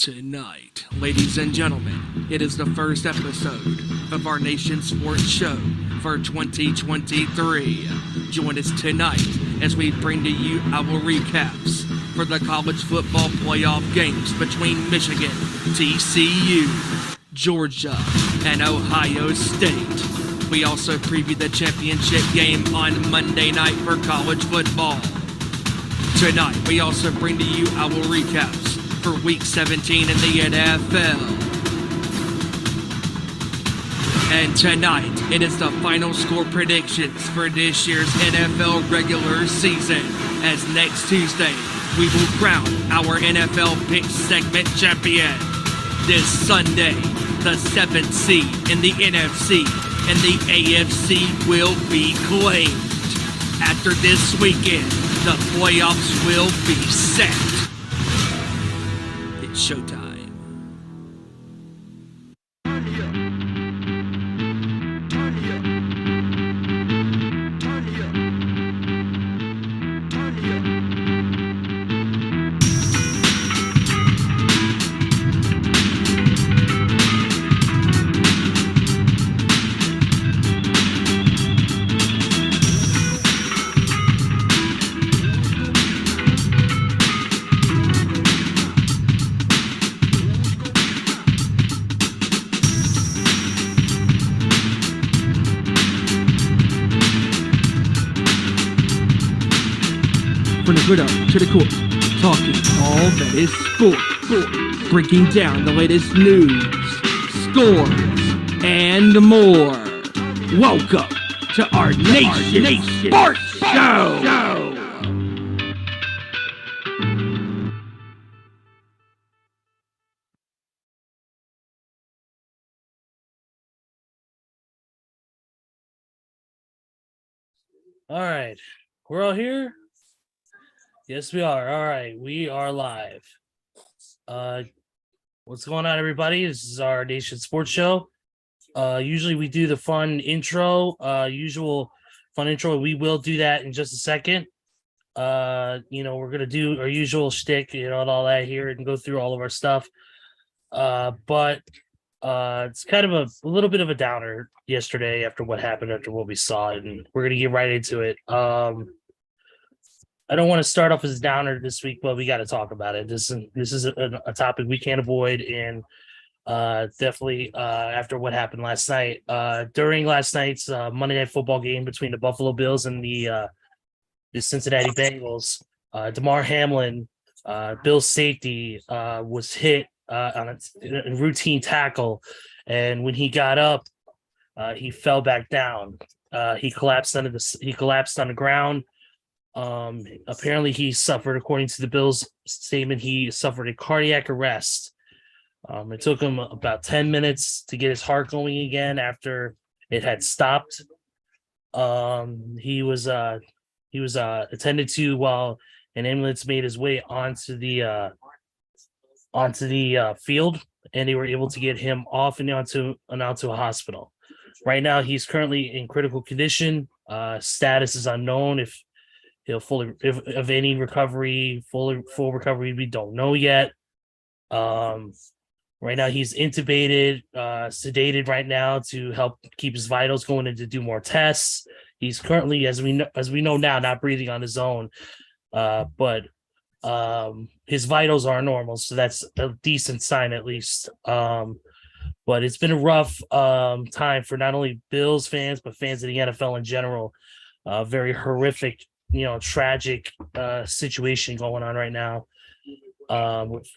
Tonight, ladies and gentlemen, it is the first episode of our nation's sports show for 2023. Join us tonight as we bring to you our recaps for the college football playoff games between Michigan, TCU, Georgia, and Ohio State. We also preview the championship game on Monday night for college football. Tonight, we also bring to you our recaps for Week 17 in the NFL. And tonight, it is the final score predictions for this year's NFL regular season, as next Tuesday, we will crown our NFL Pick Segment champion. This Sunday, the 7th seed in the NFC and the AFC will be claimed. After this weekend, the playoffs will be set. It's showtime. From the gridiron to the court, talking all that is sport, breaking down the latest news, scores, and more. Welcome to our Nation Sports Show. All right, we're all here. Yes, we are. All right, we are live. What's going on, everybody? This is our Nation Sports Show. Usually we do the fun intro, usual fun intro. We will do that in just a second. We're gonna do our usual shtick, and all that here, and go through all of our stuff. But it's kind of a little bit of a downer yesterday after what happened, after what we saw, and we're gonna get right into it. I don't want to start off as a downer this week, but we got to talk about it. This is a topic we can't avoid, and definitely after what happened last night. During last night's Monday Night Football game between the Buffalo Bills and the Cincinnati Bengals, Damar Hamlin, Bills safety, was hit on a routine tackle, and when he got up, he fell back down. He collapsed on the ground. Apparently he suffered, according to the Bills statement, he suffered a cardiac arrest. It took him about 10 minutes to get his heart going again after it had stopped. He was attended to while an ambulance made his way onto the field, and they were able to get him off and onto a hospital. Right now, he's currently in critical condition. Status is unknown. If he'll of any recovery, full recovery, we don't know yet. Right now he's intubated, sedated right now to help keep his vitals going and to do more tests. He's currently, as we know now, not breathing on his own, but his vitals are normal, so that's a decent sign at least. But it's been a rough time for not only Bills fans but fans of the NFL in general. Very horrific, tragic situation going on right now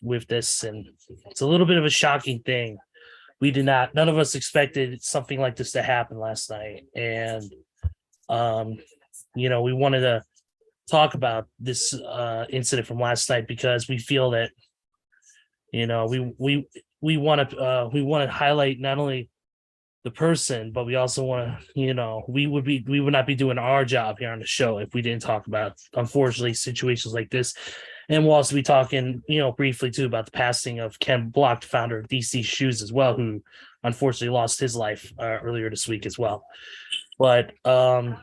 with this, and it's a little bit of a shocking thing. None of us expected something like this to happen last night, and we wanted to talk about this incident from last night because we feel that we want to highlight not only the person, but we also want to, we would not be doing our job here on the show if we didn't talk about, unfortunately, situations like this. And we'll also be talking, briefly too about the passing of Ken Block, founder of DC Shoes as well, who unfortunately lost his life earlier this week as well. But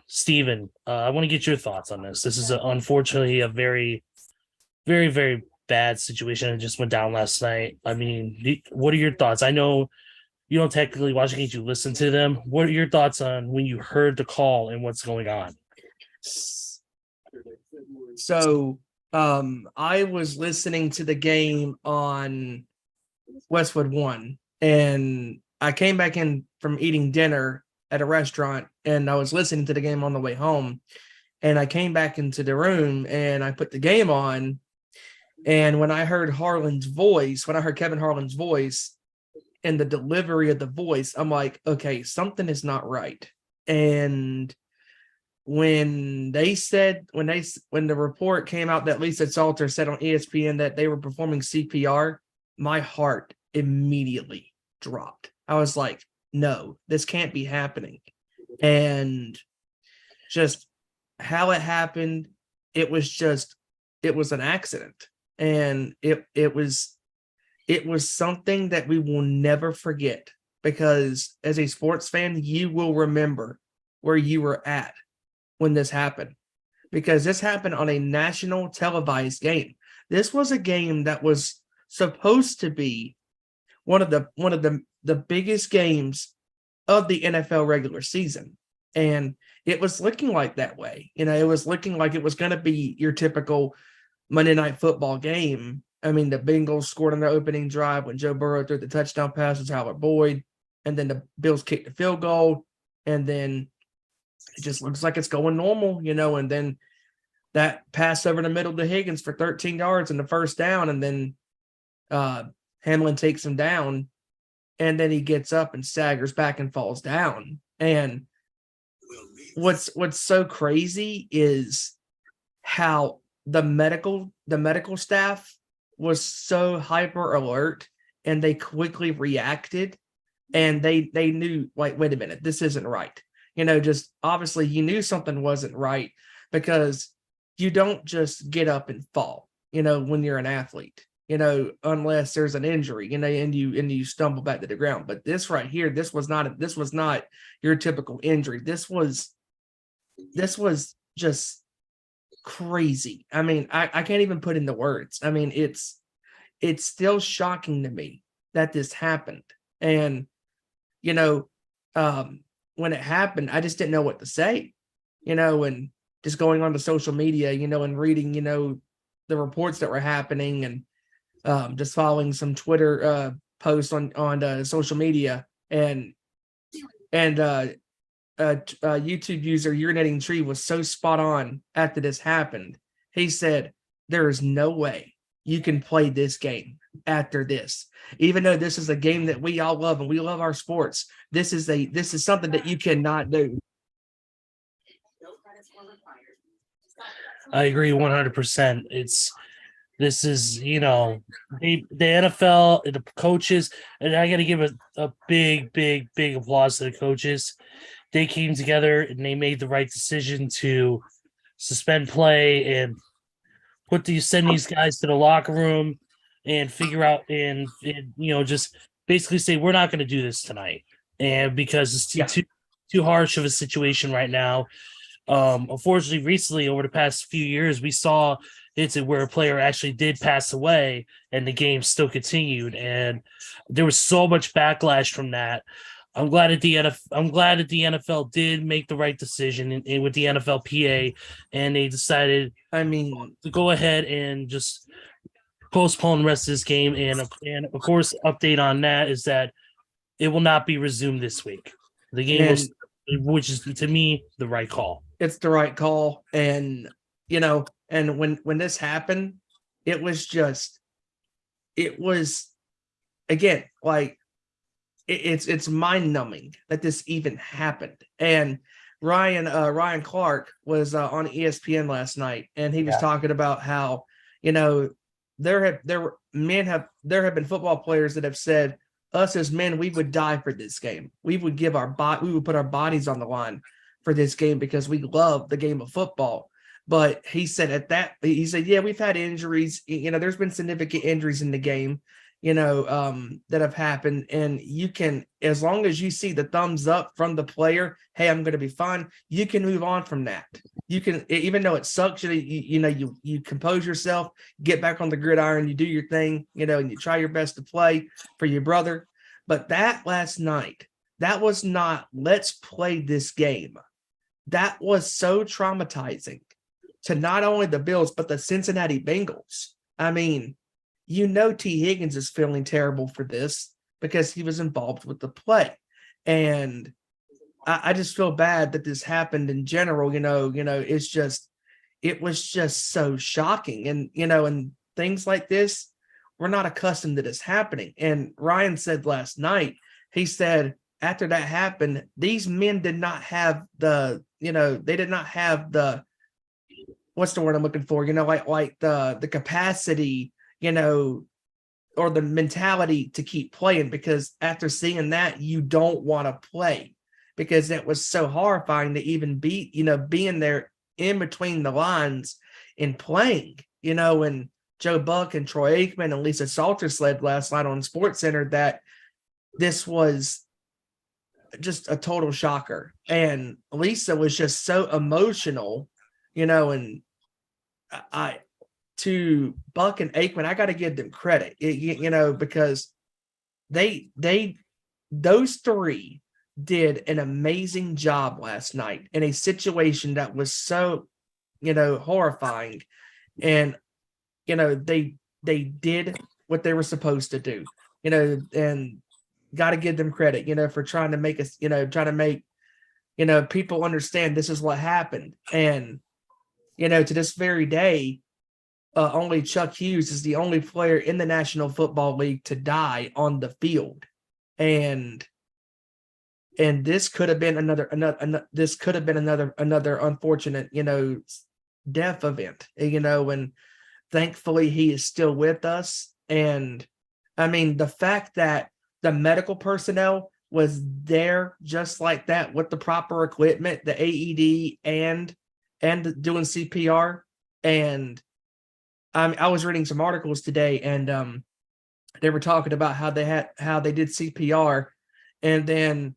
Steven, I want to get your thoughts on this. This is unfortunately a very, very, very bad situation that just went down last night. I mean, what are your thoughts? I know you don't technically watch the games, you listen to them. What are your thoughts on when you heard the call and what's going on? So I was listening to the game on Westwood One, and I came back in from eating dinner at a restaurant, and I was listening to the game on the way home. And I came back into the room and I put the game on. And when I heard Kevin Harlan's voice and the delivery of the voice, I'm like, okay, something is not right. And when the report came out that Lisa Salter said on ESPN that they were performing CPR, my heart immediately dropped. I was like, no, this can't be happening. And just how it happened, it was an accident. And it was something that we will never forget, because as a sports fan, you will remember where you were at when this happened, because this happened on a national televised game. This was a game that was supposed to be one of the biggest games of the NFL regular season. And it was looking like that way. It was looking like it was going to be your typical Monday Night Football game. I mean, the Bengals scored on their opening drive when Joe Burrow threw the touchdown pass to Howard Boyd, and then the Bills kicked the field goal, and then it just looks like it's going normal, and then that pass over the middle to Higgins for 13 yards and the first down, and then Hamlin takes him down, and then he gets up and staggers back and falls down. And what's so crazy is how the medical staff was so hyper alert, and they quickly reacted, and they knew, like, wait a minute, this isn't right. Just obviously you knew something wasn't right, because you don't just get up and fall, when you're an athlete, unless there's an injury, and you stumble back to the ground. But this right here, this was not your typical injury. This was just crazy. I mean, I can't even put into words. I mean, it's still shocking to me that this happened. And, when it happened, I just didn't know what to say, and just going on to social media, and reading, the reports that were happening, and just following some Twitter posts on social media, and YouTube user Urinating Tree was so spot on after this happened. He said, there is no way you can play this game after this, even though this is a game that we all love and we love our sports. This is something that you cannot do. I agree 100%. This is, the NFL, the coaches, and I got to give a big, big, big applause to the coaches. They came together and they made the right decision to suspend play and send these guys to the locker room and figure out and just basically say, we're not going to do this tonight. And because it's too harsh of a situation right now. Unfortunately, recently, over the past few years, we saw incident where a player actually did pass away and the game still continued. And there was so much backlash from that. I'm glad that the NFL did make the right decision in with the NFLPA, and they decided, to go ahead and just postpone the rest of this game. And of course, update on that is that it will not be resumed this week. The game which is, to me, the right call. It's the right call. And, and when this happened, it was again, like, it's mind numbing that this even happened. And Ryan Clark was on ESPN last night, and he was talking about how, there have been football players that have said, us as men, we would die for this game. We would put our bodies on the line for this game because we love the game of football. But he said, yeah, we've had injuries. There's been significant injuries in the game. that have happened. And you can, as long as you see the thumbs up from the player, hey, I'm going to be fine, you can move on from that. You can, even though it sucks, you compose yourself, get back on the gridiron, you do your thing, and you try your best to play for your brother. But that last night, that was not, let's play this game. That was so traumatizing to not only the Bills, but the Cincinnati Bengals. I mean, T. Higgins is feeling terrible for this because he was involved with the play. And I just feel bad that this happened in general. It's just, it was just so shocking. And, and things like this, we're not accustomed to this happening. And Ryan said last night, he said, after that happened, these men did not have the, they did not have the, what's the word I'm looking for? Like the capacity, or the mentality to keep playing, because after seeing that, you don't want to play, because it was so horrifying to even be, being there in between the lines and playing, and Joe Buck and Troy Aikman and Lisa Salter said last night on SportsCenter that this was just a total shocker. And Lisa was just so emotional, and to Buck and Aikman, I got to give them credit, because those three did an amazing job last night in a situation that was so, horrifying. And, they did what they were supposed to do, and got to give them credit, for trying to make us, people understand this is what happened. And, to this very day, only Chuck Hughes is the only player in the National Football League to die on the field. And this could have been another unfortunate, death event, and thankfully he is still with us. And I mean, the fact that the medical personnel was there just like that with the proper equipment, the AED and doing CPR. And I was reading some articles today, and they were talking about how they did CPR, and then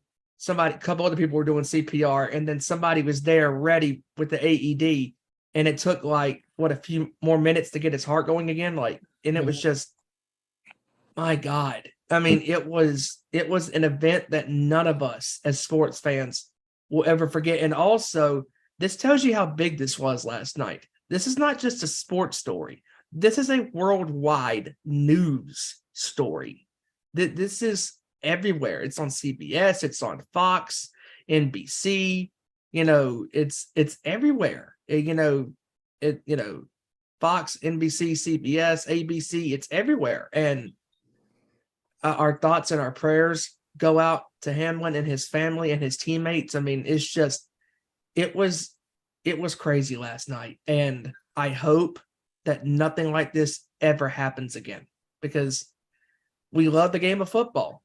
a couple other people were doing CPR, and then somebody was there ready with the AED, and it took a few more minutes to get his heart going again. And it was just, my God. I mean, it was an event that none of us as sports fans will ever forget. And also, this tells you how big this was last night. This is not just a sports story. This is a worldwide news story. This is everywhere. It's on CBS. It's on Fox, NBC. It's everywhere. Fox, NBC, CBS, ABC. It's everywhere. And our thoughts and our prayers go out to Hamlin and his family and his teammates. I mean, it's just, it was crazy last night. And I hope that nothing like this ever happens again, because we love the game of football.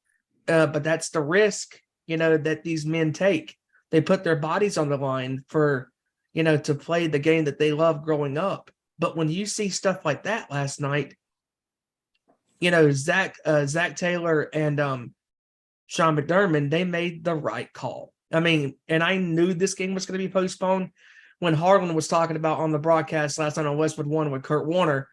But that's the risk, that these men take. They put their bodies on the line for, to play the game that they love growing up. But when you see stuff like that last night, Zach Taylor and Sean McDermott, they made the right call. I mean, and I knew this game was going to be postponed when Harlan was talking about on the broadcast last night on Westwood One with Kurt Warner.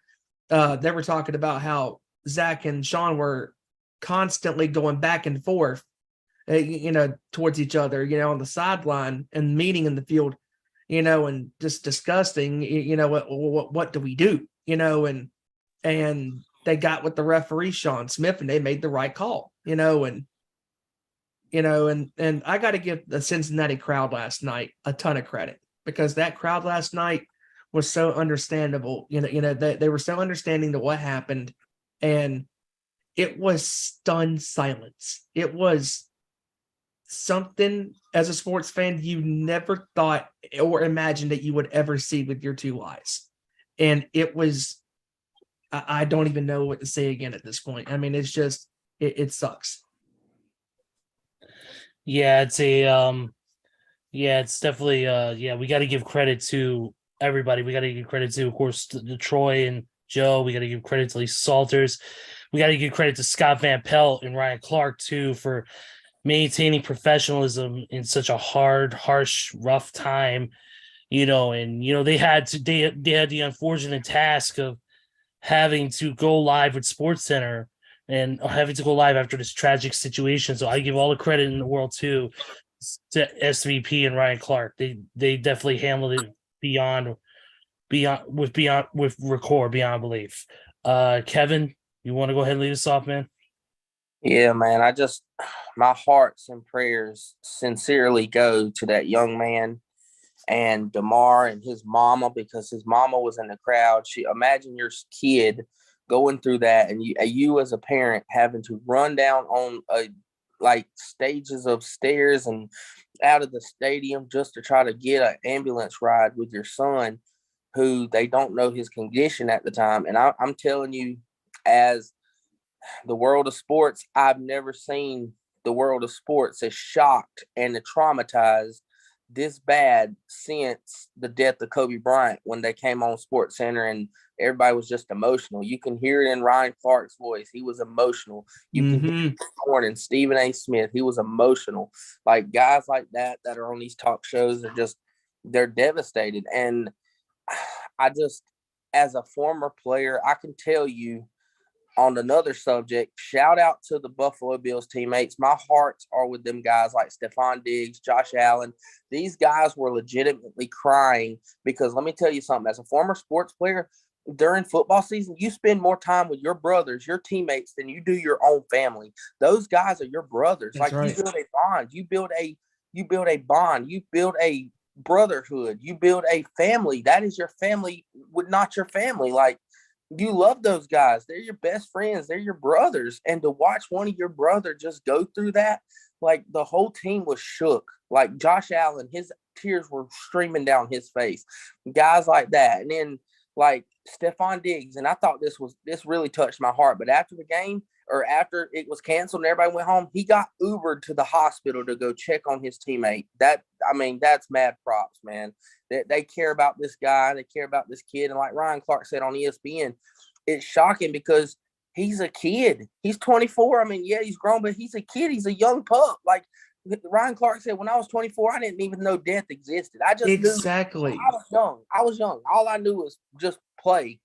They were talking about how Zach and Sean were constantly going back and forth, towards each other, on the sideline and meeting in the field, and just discussing, what do we do, and they got with the referee, Sean Smith, and they made the right call, and I got to give the Cincinnati crowd last night a ton of credit, because that crowd last night was so understandable. They were so understanding to what happened, and it was stunned silence. It was something, as a sports fan, you never thought or imagined that you would ever see with your two eyes. And it was, I don't even know what to say again at this point. I mean, it's just, it sucks. Yeah, it's definitely, we got to give credit to everybody. We got to give credit to, of course, the Troy and Joe. We got to give credit to Lisa Salters. we got to give credit to Scott Van Pelt and Ryan Clark too for maintaining professionalism in such a hard, harsh, rough time. And they had the unfortunate task of having to go live with SportsCenter and having to go live after this tragic situation. So I give all the credit in the world to SVP and Ryan Clark. They definitely handled it beyond record, beyond belief. Kevin, you want to go ahead and lead us off, man? Yeah, man. My hearts and prayers sincerely go to that young man and Damar and his mama, because his mama was in the crowd. Imagine your kid going through that, and you as a parent having to run down on stages of stairs and out of the stadium just to try to get an ambulance ride with your son, who they don't know his condition at the time. And I'm telling you, as the world of sports, I've never seen the world of sports as shocked and traumatized this bad since the death of Kobe Bryant, when they came on SportsCenter and everybody was just emotional. You can hear it in Ryan Clark's voice. He was emotional. You can hear it in Stephen A. Smith. He was emotional. Like, guys like that are on these talk shows they're devastated. And as a former player, I can tell you, on another subject, shout out to the Buffalo Bills teammates. My hearts are with them guys like Stephon Diggs, Josh Allen. These guys were legitimately crying, because let me tell you something. As a former sports player, during football season, you spend more time with your brothers, your teammates, than you do your own family. Those guys are your brothers. That's right. You build a bond. You build a bond. You build a brotherhood. You build a family. That is your family, not your family. Like, you love those guys. They're your best friends. They're your brothers. And to watch one of your brother just go through that, like, the whole team was shook. Like, Josh Allen, his tears were streaming down his face. Guys like that. And then, like, Stephon Diggs, and I thought this really touched my heart. But after the game, or after it was canceled and everybody went home, he got Ubered to the hospital to go check on his teammate. That's mad props, man. They care about this guy. They care about this kid. And like Ryan Clark said on ESPN, it's shocking because he's a kid. He's 24. I mean, yeah, he's grown, but he's a kid. He's a young pup. Like Ryan Clark said, when I was 24, I didn't even know death existed. I just exactly. knew I was young. All I knew was just play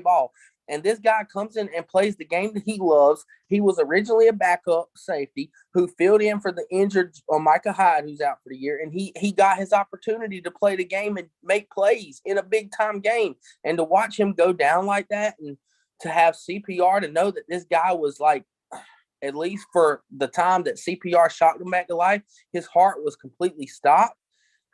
ball. And this guy comes in and plays the game that he loves. He was originally a backup safety who filled in for the injured Micah Hyde, who's out for the year. And he got his opportunity to play the game and make plays in a big-time game. And to watch him go down like that, and to have CPR, to know that this guy was like, at least for the time that CPR shocked him back to life, his heart was completely stopped,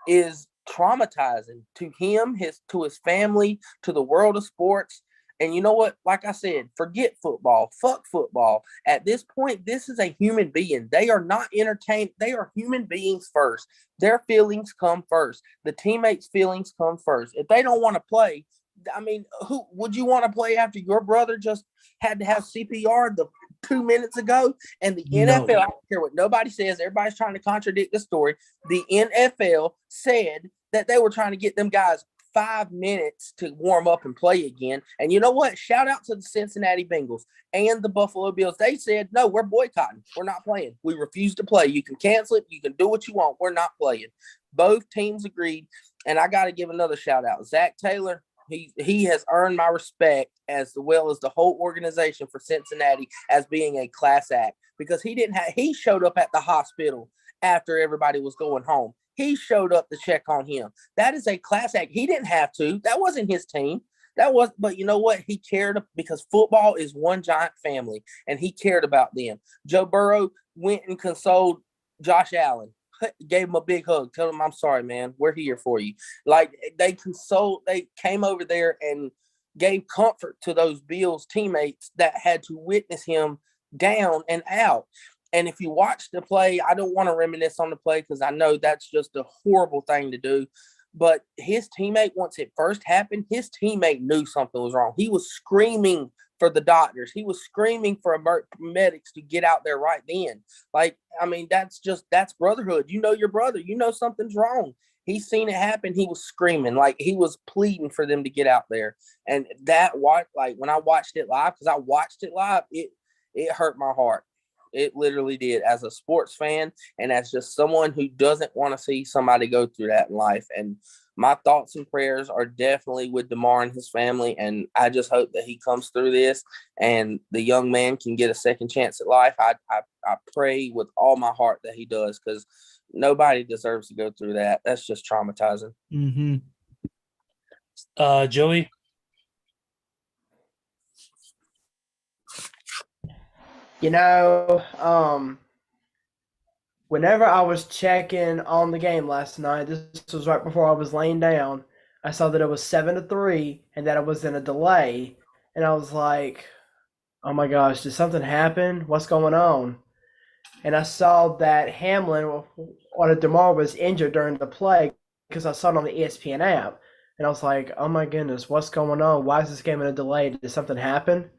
is traumatizing to him, to his family, to the world of sports. And you know what? Like I said, forget football. Fuck football. At this point, this is a human being. They are not entertained. They are human beings first. Their feelings come first. The teammates' feelings come first. If they don't want to play, I mean, who would you want to play after your brother just had to have CPR 2 minutes ago? And the NFL, I don't care what nobody says. Everybody's trying to contradict the story. The NFL said that they were trying to get them guys 5 minutes to warm up and play again. And you know what? Shout out to the Cincinnati Bengals and the Buffalo Bills. They said, no, we're boycotting. We're not playing. We refuse to play. You can cancel it. You can do what you want. We're not playing. Both teams agreed. And I got to give another shout out. Zach Taylor, he has earned my respect, as well as the whole organization for Cincinnati, as being a class act, because he showed up at the hospital after everybody was going home. He showed up to check on him. That is a class act. He didn't have to. That wasn't his team. But you know what? He cared, because football is one giant family, and he cared about them. Joe Burrow went and consoled Josh Allen, gave him a big hug, told him, I'm sorry, man. We're here for you. Like, they came over there and gave comfort to those Bills teammates that had to witness him down and out. And if you watch the play, I don't want to reminisce on the play, because I know that's just a horrible thing to do. But his teammate, once it first happened, his teammate knew something was wrong. He was screaming for the doctors. He was screaming for medics to get out there right then. Like, I mean, that's brotherhood. You know your brother. You know something's wrong. He seen it happen. He was screaming, like he was pleading for them to get out there. And when I watched it live, because I watched it live, it it hurt my heart. It literally did, as a sports fan and as just someone who doesn't want to see somebody go through that in life. And my thoughts and prayers are definitely with Damar and his family. And I just hope that he comes through this and the young man can get a second chance at life. I pray with all my heart that he does, because nobody deserves to go through that. That's just traumatizing. Mm-hmm. Joey? Whenever I was checking on the game last night, this was right before I was laying down, I saw that it was 7-3 and that it was in a delay. And I was like, oh my gosh, did something happen? What's going on? And I saw that Hamlin or Damar was injured during the play, because I saw it on the ESPN app. And I was like, oh my goodness, what's going on? Why is this game in a delay? Did something happen?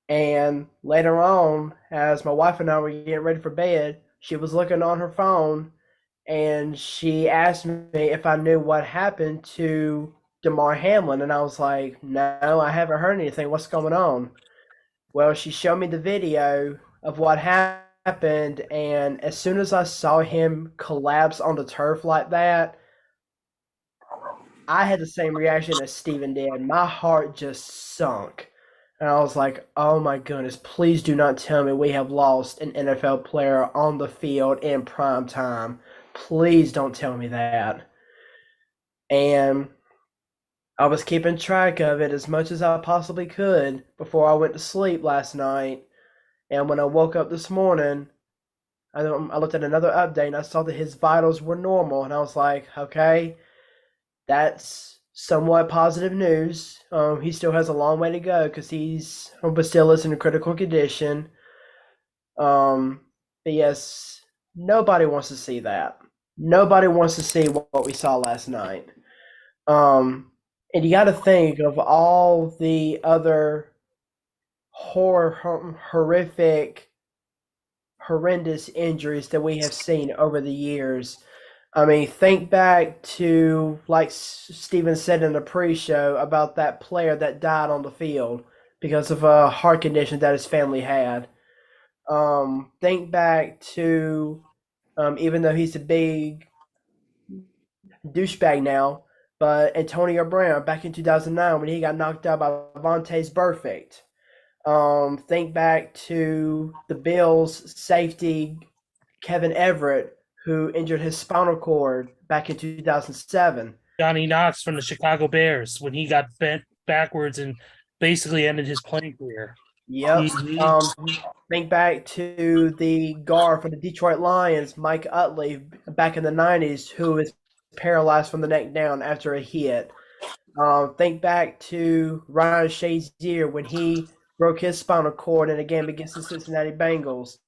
And later on, as my wife and I were getting ready for bed, she was looking on her phone and she asked me if I knew what happened to Damar Hamlin. And I was like, no, I haven't heard anything. What's going on? Well, she showed me the video of what happened. And as soon as I saw him collapse on the turf like that, I had the same reaction as Steven did. My heart just sunk. And I was like, oh my goodness, please do not tell me we have lost an NFL player on the field in prime time. Please don't tell me that. And I was keeping track of it as much as I possibly could before I went to sleep last night. And when I woke up this morning, I looked at another update and I saw that his vitals were normal. And I was like, okay, that's somewhat positive news. He still has a long way to go because but still is in a critical condition. But yes, nobody wants to see that. Nobody wants to see what we saw last night. And you got to think of all the other horrific, horrendous injuries that we have seen over the years. I mean, think back to, like Steven said in the pre-show, about that player that died on the field because of a heart condition that his family had. Think back to, even though he's a big douchebag now, but Antonio Brown back in 2009 when he got knocked out by Vontaze Burfict. Think back to the Bills safety Kevin Everett, who injured his spinal cord back in 2007. Johnny Knox from the Chicago Bears, when he got bent backwards and basically ended his playing career. Yep. Think back to the guard for the Detroit Lions, Mike Utley, back in the 90s, who was paralyzed from the neck down after a hit. Think back to Ryan Shazier when he broke his spinal cord in a game against the Cincinnati Bengals.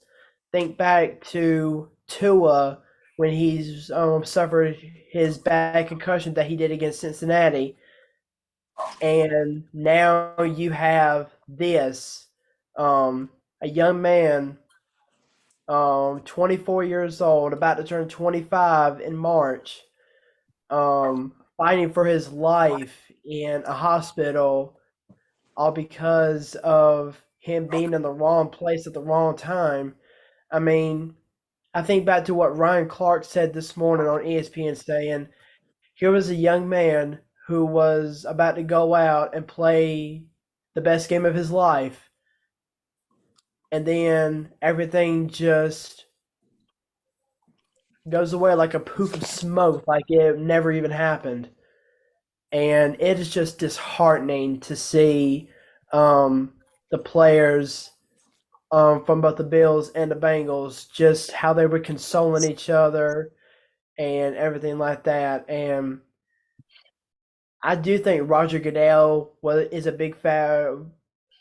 Think back to Tua when he's suffered his bad concussion that he did against Cincinnati. And now you have this, a young man, 24 years old, about to turn 25 in March, fighting for his life in a hospital, all because of him being in the wrong place at the wrong time. I mean, I think back to what Ryan Clark said this morning on ESPN, saying here was a young man who was about to go out and play the best game of his life, and then everything just goes away like a poof of smoke, like it never even happened. And it is just disheartening to see the players from both the Bills and the Bengals, just how they were consoling each other and everything like that. And I do think Roger Goodell is a big fat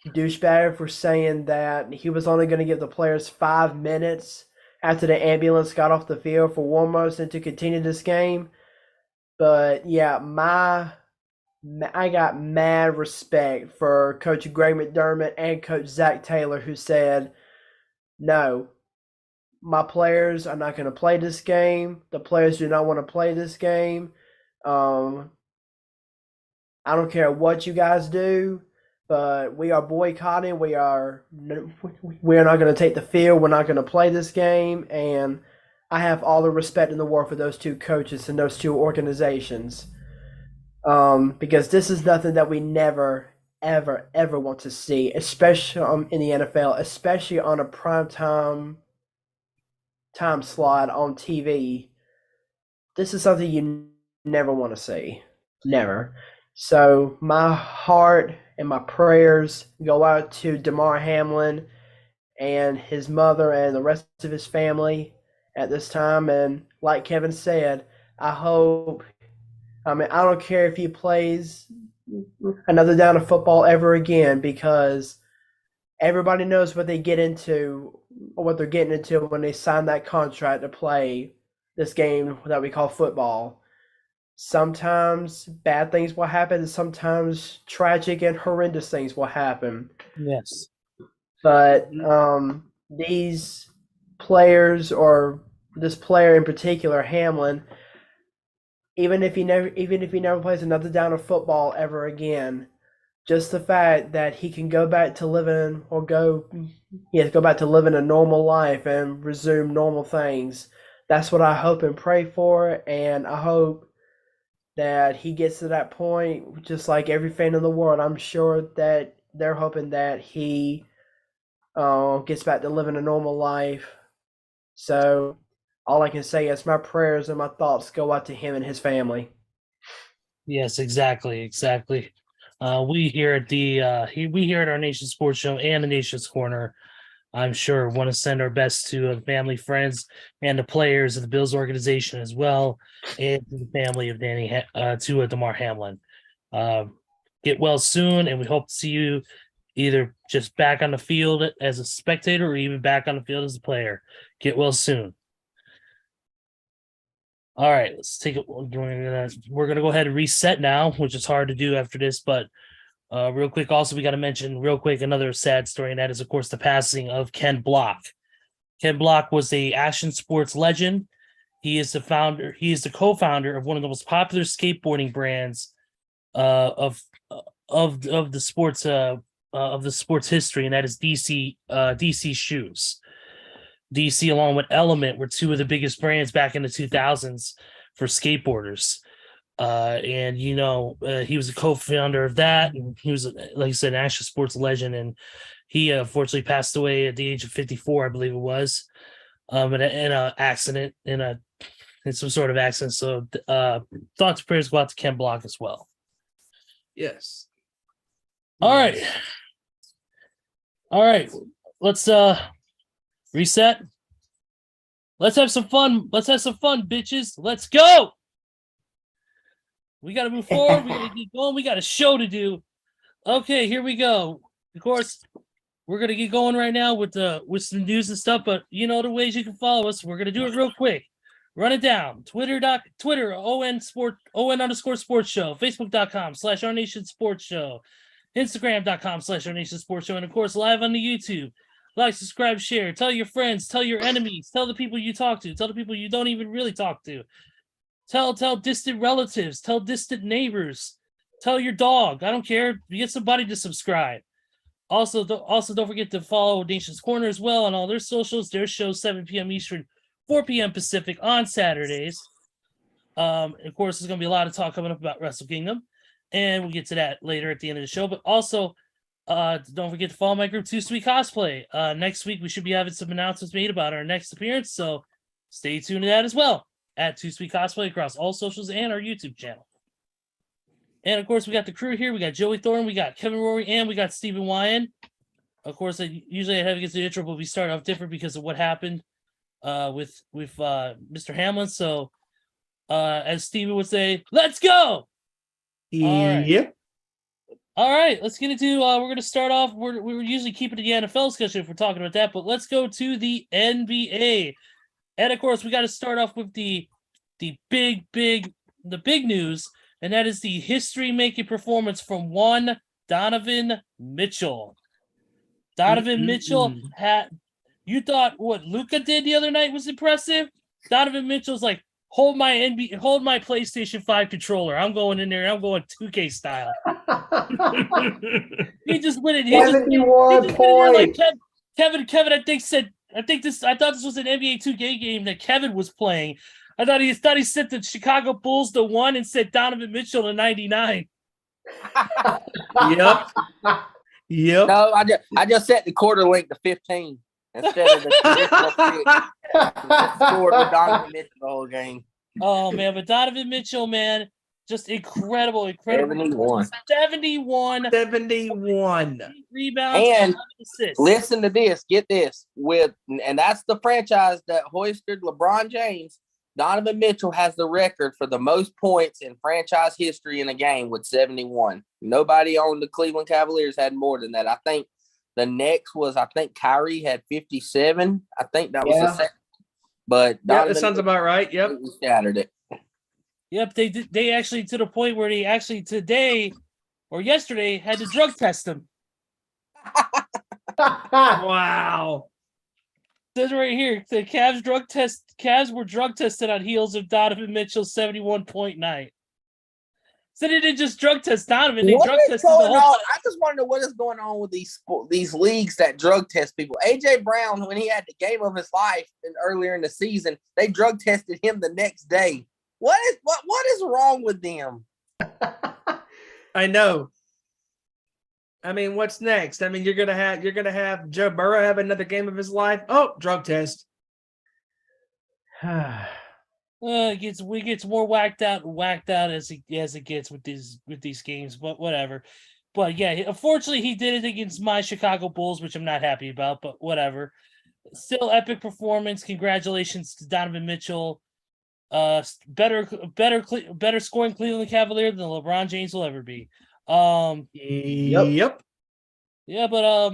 douchebag for saying that he was only going to give the players 5 minutes after the ambulance got off the field for warm-ups and to continue this game. But yeah, I got mad respect for Coach Greg McDermott and Coach Zach Taylor, who said, no, my players are not going to play this game. The players do not want to play this game. I don't care what you guys do. but we are boycotting. We are not going to take the field. We're not going to play this game. And I have all the respect in the world for those two coaches and those two organizations, because this is nothing that we never, ever, ever want to see, especially in the NFL, especially on a prime time slot on TV. This is something you never want to see. Never. So my heart and my prayers go out to Damar Hamlin and his mother and the rest of his family at this time. And like Kevin said, I don't care if he plays another down of football ever again, because everybody knows what they get into, or what they're getting into when they sign that contract to play this game that we call football. Sometimes bad things will happen, and sometimes tragic and horrendous things will happen. Yes. But these players, or this player in particular, Hamlin, even if he never plays another down of football ever again, just the fact that he can go back to living a normal life and resume normal things. That's what I hope and pray for, and I hope that he gets to that point, just like every fan in the world. I'm sure that they're hoping that he gets back to living a normal life. So all I can say is my prayers and my thoughts go out to him and his family. Yes, exactly. We here at our Nation Sports Show and the Nation's Corner, I'm sure, want to send our best to the family, friends, and the players of the Bills organization as well, and to the family of Damar Hamlin. Get well soon, and we hope to see you either just back on the field as a spectator or even back on the field as a player. Get well soon. All right, let's take it. We're gonna go ahead and reset now, which is hard to do after this, but real quick, also, we got to mention real quick another sad story, and that is, of course, the passing of Ken Block. Ken Block was a action sports legend. He is the founder. He is the co-founder of one of the most popular skateboarding brands of the sports history, and that is DC Shoes. DC, along with Element, were two of the biggest brands back in the 2000s for skateboarders. And he was a co-founder of that, and he was, like I said, an action sports legend, and he unfortunately passed away at the age of 54, I believe it was, in an accident, in some sort of accident. So thoughts and prayers go out to Ken Block as well. Yes. All right, let's reset. Let's have some fun, bitches. Let's go. We got to move forward. We got to get going. We got a show to do. Okay, here we go. Of course, we're gonna get going right now with some news and stuff. But you know the ways you can follow us. We're gonna do it real quick. Run it down. Twitter ON_sports show. Facebook.com/Our Nation Sports Show. Instagram.com/Our Nation Sports Show. And of course, live on the YouTube. Like, subscribe, share. Tell your friends. Tell your enemies. Tell the people you talk to. Tell the people you don't even really talk to. Tell distant relatives, tell distant neighbors, tell your dog. I don't care. Get somebody to subscribe. Also, don't forget to follow Nation's Corner as well on all their socials. Their show 7 p.m. Eastern, 4 p.m. Pacific on Saturdays. Of course, there's going to be a lot of talk coming up about Wrestle Kingdom, and we'll get to that later at the end of the show. But also, don't forget to follow my group, Too Sweet Cosplay. Next week, we should be having some announcements made about our next appearance, so stay tuned to that as well. At Too Sweet Cosplay across all socials and our YouTube channel. And of course, we got the crew here. We got Joey Thorne, we got Kevin Rory, and we got Stephen Wyand. Of course, usually I have to get to the intro, but we start off different because of what happened with Mr. Hamlin. So, as Stephen would say, let's go. Yep. All right, let's get into. We're going to start off. We're usually keeping the NFL discussion if we're talking about that, but let's go to the NBA. And of course, we got to start off with the big news, and that is the history-making performance from one Donovan Mitchell. Mitchell you thought what Luka did the other night was impressive? Donovan Mitchell's like, hold my PlayStation 5 controller. I'm going in there. I'm going 2K style. He just went it. 71 points. Like Kevin, I thought this was an NBA 2K game that Kevin was playing. I thought he set the Chicago Bulls to 1 and set Donovan Mitchell to 99. Yep. Yep. No, I just set the quarter length to 15 instead of the traditional 6. I scored with Donovan Mitchell the whole game. Oh man, but Donovan Mitchell, man, just incredible. 71 rebounds And assists. listen to this, get this. And that's the franchise that hoisted LeBron James. Donovan Mitchell has the record for the most points in franchise history in a game with 71. Nobody on the Cleveland Cavaliers had more than that. I think the next was, Kyrie had 57. I think that was the second. But that sounds about right. Yep. Scattered it. Yep, they did. They actually, to the point where they actually today or yesterday had to drug test him. Wow. Says right here, the Cavs were drug tested on heels of Donovan Mitchell's 71-point night. So they didn't just drug test Donovan, they drug tested the whole. I just want to know what is going on with these leagues that drug test people. AJ Brown, when he had the game of his life earlier in the season, they drug tested him the next day. What is wrong with them? I know. I mean, what's next? I mean, you're gonna have Joe Burrow have another game of his life. Oh, drug test. It gets more whacked out as it gets with these games, but whatever. But yeah, unfortunately, he did it against my Chicago Bulls, which I'm not happy about. But whatever. Still, epic performance. Congratulations to Donovan Mitchell. Better scoring Cleveland Cavalier than LeBron James will ever be. Yep. Yeah, but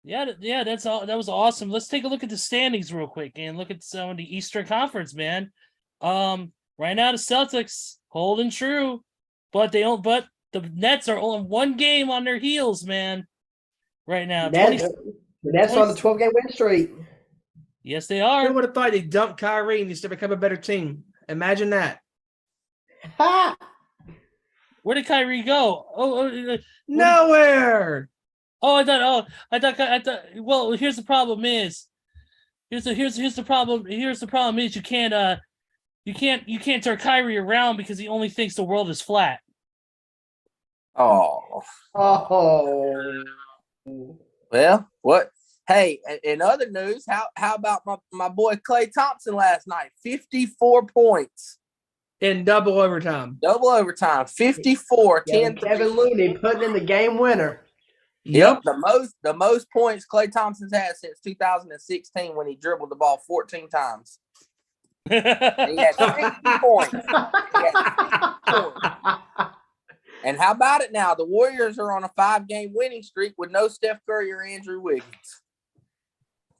yeah, that's all. That was awesome. Let's take a look at the standings real quick and look at some of the Eastern Conference, man. Right now the Celtics holding true, but the Nets are only one game on their heels, man. Right now, the Nets on the 12-game win streak. Yes, they are. Who would have thought they dumped Kyrie and used to become a better team? Imagine that. Ha! Where did Kyrie go? Nowhere. I thought. Well, here's the problem is, here's the problem. Here's the problem is you can't turn Kyrie around because he only thinks the world is flat. Oh. Well, what? Hey, in other news, how about my boy Klay Thompson last night? 54 points. In double overtime. 54, yeah, 10. Kevin Looney putting in the game winner. Yep, the most points Klay Thompson's had since 2016 when he dribbled the ball 14 times. He had 60 points. And how about it now? The Warriors are on a 5-game winning streak with no Steph Curry or Andrew Wiggins.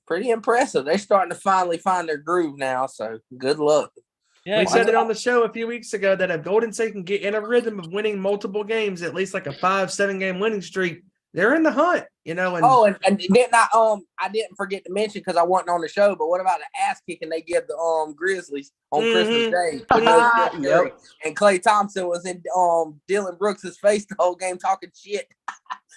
Pretty impressive. They're starting to finally find their groove now, so good luck. Yeah, we said it on the show a few weeks ago that if Golden State can get in a rhythm of winning multiple games, at least like a 5-7 game winning streak, they're in the hunt, And didn't I didn't forget to mention because I wasn't on the show, but what about the ass kicking they give the Grizzlies on Christmas Day? Yep. And Klay Thompson was in Dylan Brooks' face the whole game talking shit.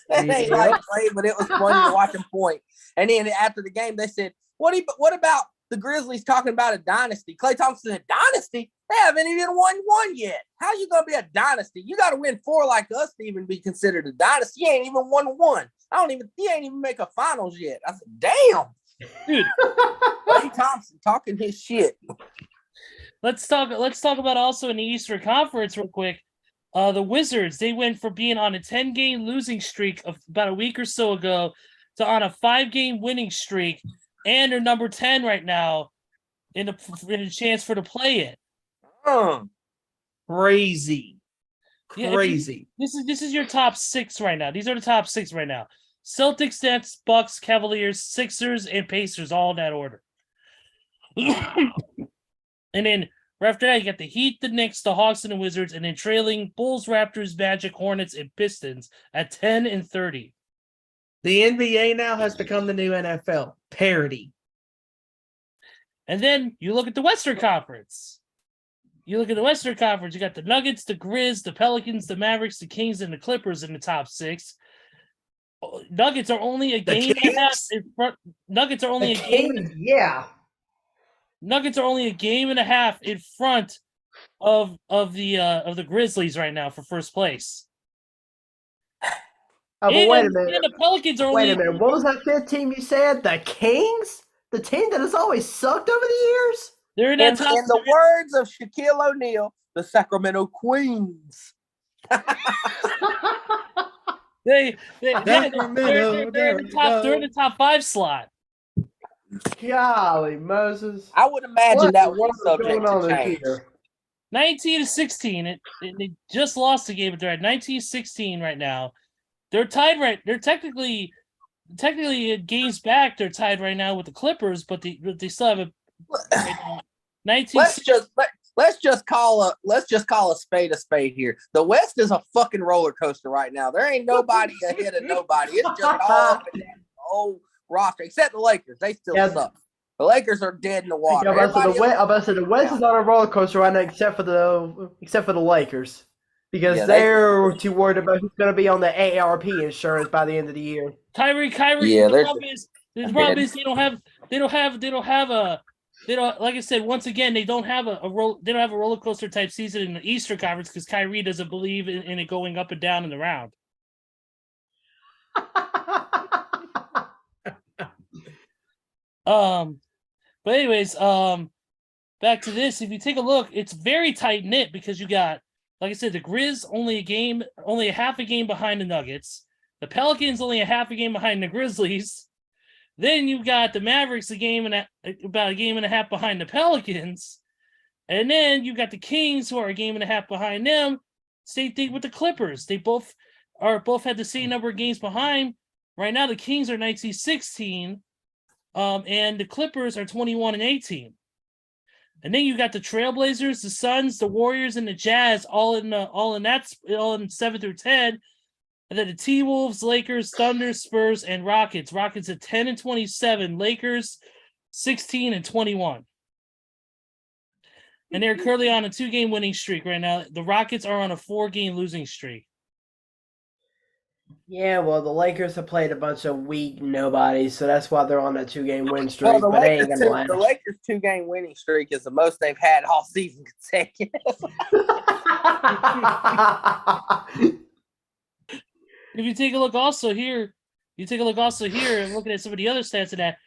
That ain't like Klay, but it was funny to watch him point. And then after the game, they said, "What about the Grizzlies talking about a dynasty?" Klay Thompson said, "Dynasty? They haven't even won one yet. How you gonna be a dynasty? You got to win 4 like us to even be considered a dynasty. You ain't even won one. You ain't even make a finals yet." I said, "Damn, dude." Klay Thompson talking his shit. Let's talk about also in the Eastern Conference real quick. The Wizards, they went from being on a 10-game losing streak of about a week or so ago to on a 5-game winning streak, and they're number 10 right now in a chance for to play it. Crazy. Yeah, this is your top 6 right now. These are the top 6 right now. Celtics, Nets, Bucks, Cavaliers, Sixers, and Pacers, all in that order. And then right after that, you got the Heat, the Knicks, the Hawks, and the Wizards, and then trailing Bulls, Raptors, Magic, Hornets, and Pistons at 10 and 30. The NBA now has become the new NFL. Parity. And then you look at the Western Conference. you look at the Western Conference, you got the Nuggets, the Grizz, the Pelicans, the Mavericks, the Kings, and the Clippers in the top 6. Nuggets are only a game and a half in front. Nuggets are only a game. Yeah. Nuggets are only a game and a half in front of the Grizzlies right now for first place. Oh, but wait a minute. And the Pelicans are only. Wait a minute. What was that 5th team you said? The Kings? The team that has always sucked over the years? They're in In, that top. in the words of Shaquille O'Neal, the Sacramento Queens. They're Sacramento, in the top 5 slot. Golly, Moses. I would imagine that What was is subject going on to change. here? 19-16. They just lost the game, but they're at 19-16 right now. They're tied right. They're technically games back. They're tied right now with the Clippers, but they still have a 19. Let's just call a spade here. The West is a fucking roller coaster right now. There ain't nobody ahead of nobody. It's just all up and down the whole roster, except the Lakers. They still suck. The Lakers are dead in the water. I'm about to say the West is on a roller coaster right now, except for the Lakers, because they're too worried about who's going to be on the AARP insurance by the end of the year. Kyrie. Yeah, the problem is they don't have like I said, once again, they don't have a roller coaster type season in the Eastern Conference because Kyrie doesn't believe in it going up and down in the round. But anyways, back to this. If you take a look, it's very tight knit because you got, like I said, the Grizz only a half a game behind the Nuggets. The Pelicans only a half a game behind the Grizzlies. Then you've got the Mavericks about a game and a half behind the Pelicans. And then you've got the Kings who are a game and a half behind them. Same thing with the Clippers. They both had the same number of games behind. Right now the Kings are 19-16. And the Clippers are 21-18. And then you got the Trailblazers, the Suns, the Warriors, and the Jazz all in 7 through 10. And then the T-Wolves, Lakers, Thunder, Spurs, and Rockets. Rockets at 10-27. Lakers 16-21. And they're currently on a 2-game winning streak right now. The Rockets are on a 4-game losing streak. Yeah, well, the Lakers have played a bunch of weak nobodies, so that's why they're on a 2-game win streak. Well, but they ain't gonna the Lakers' 2-game winning streak is the most they've had all season consecutive. If you take a look also here, and looking at some of the other stats of that,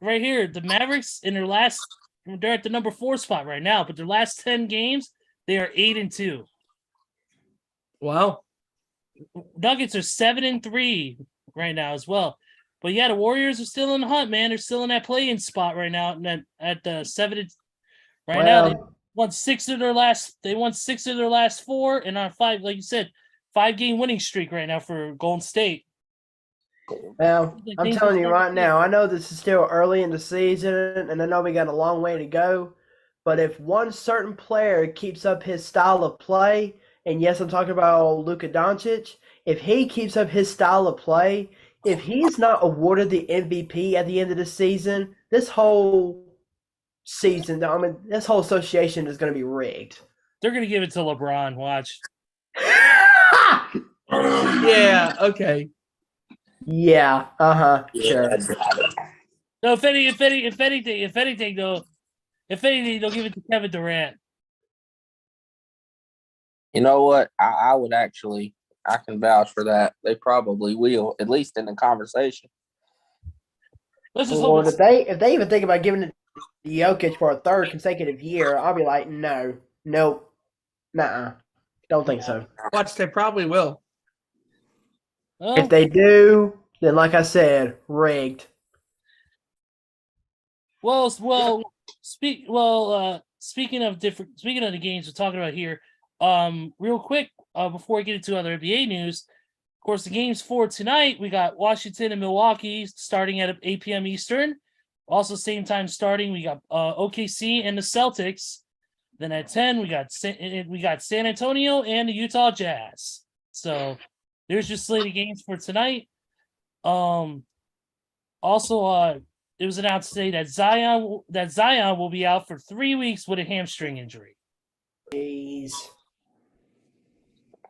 right here, the Mavericks they're at the number 4 spot right now, but their last 10 games, they are 8-2. Wow. Nuggets are 7-3 right now as well. But yeah, the Warriors are still in the hunt, man. They're still in that play-in spot right now, and at the 7. Right now, they won 6 of their last 4, and on 5, like you said, 5-game winning streak right now for Golden State. Well, I'm telling you right now, I know this is still early in the season, and I know we got a long way to go. But if one certain player keeps up his style of play, and yes, I'm talking about Luka Doncic, if he keeps up his style of play, if he's not awarded the MVP at the end of the season, this whole association is going to be rigged. They're going to give it to LeBron. Watch. Yeah. Okay. Yeah. Sure. No, if anything, they'll give it to Kevin Durant. You know what? I can vouch for that. They probably will, at least in the conversation. Let's just Well, hope if they even think about giving it to Jokic for a 3rd consecutive year, I'll be like, no, nope, nuh-uh. Don't think so. Watch, they probably will. If they do, then like I said, rigged. Speaking of the games we're talking about here, real quick, before we get into other NBA news, of course, the games for tonight, we got Washington and Milwaukee starting at 8 p.m. Eastern. Also, same time starting, we got OKC and the Celtics. Then at 10, we got San Antonio and the Utah Jazz. So there's your slate of games for tonight. Also, it was announced today that Zion will be out for 3 weeks with a hamstring injury. Jeez.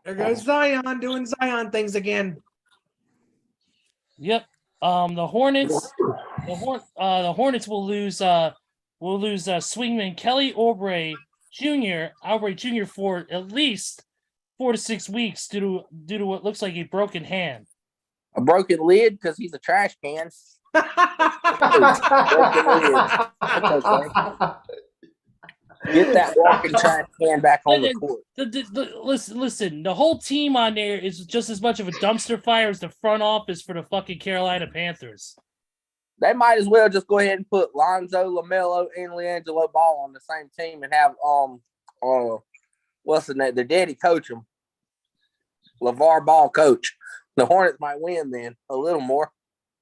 There goes Zion doing Zion things again. Yep. The Hornets will lose swingman Kelly Oubre Jr. for at least 4 to 6 weeks due to what looks like a broken hand. A broken lid because he's a trash can. Broken lid. That's okay. Get that walking trash can back on the court. Listen, the whole team on there is just as much of a dumpster fire as the front office for the fucking Carolina Panthers. They might as well just go ahead and put Lonzo, LaMelo, and LiAngelo Ball on the same team and have what's the name? Their daddy coach them. LeVar Ball coach. The Hornets might win then a little more.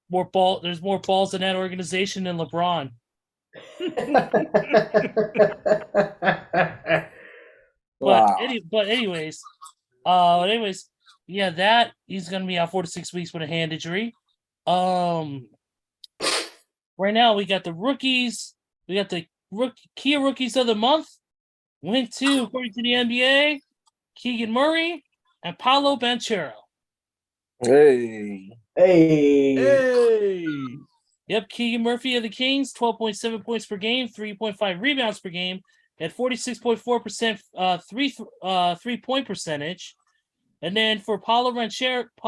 There's more balls in that organization than LeBron. Wow. But anyways, yeah, that he's gonna be out 4 to 6 weeks with a hand injury. Right now we got the rookies. We got the key rookies of the month. Went to, according to the NBA, Keegan Murray and Paolo Banchero. Hey. Yep, Keegan Murphy of the Kings, 12.7 points per game, 3.5 rebounds per game, at 46.4% three-point percentage. And then for Paolo Banchero, I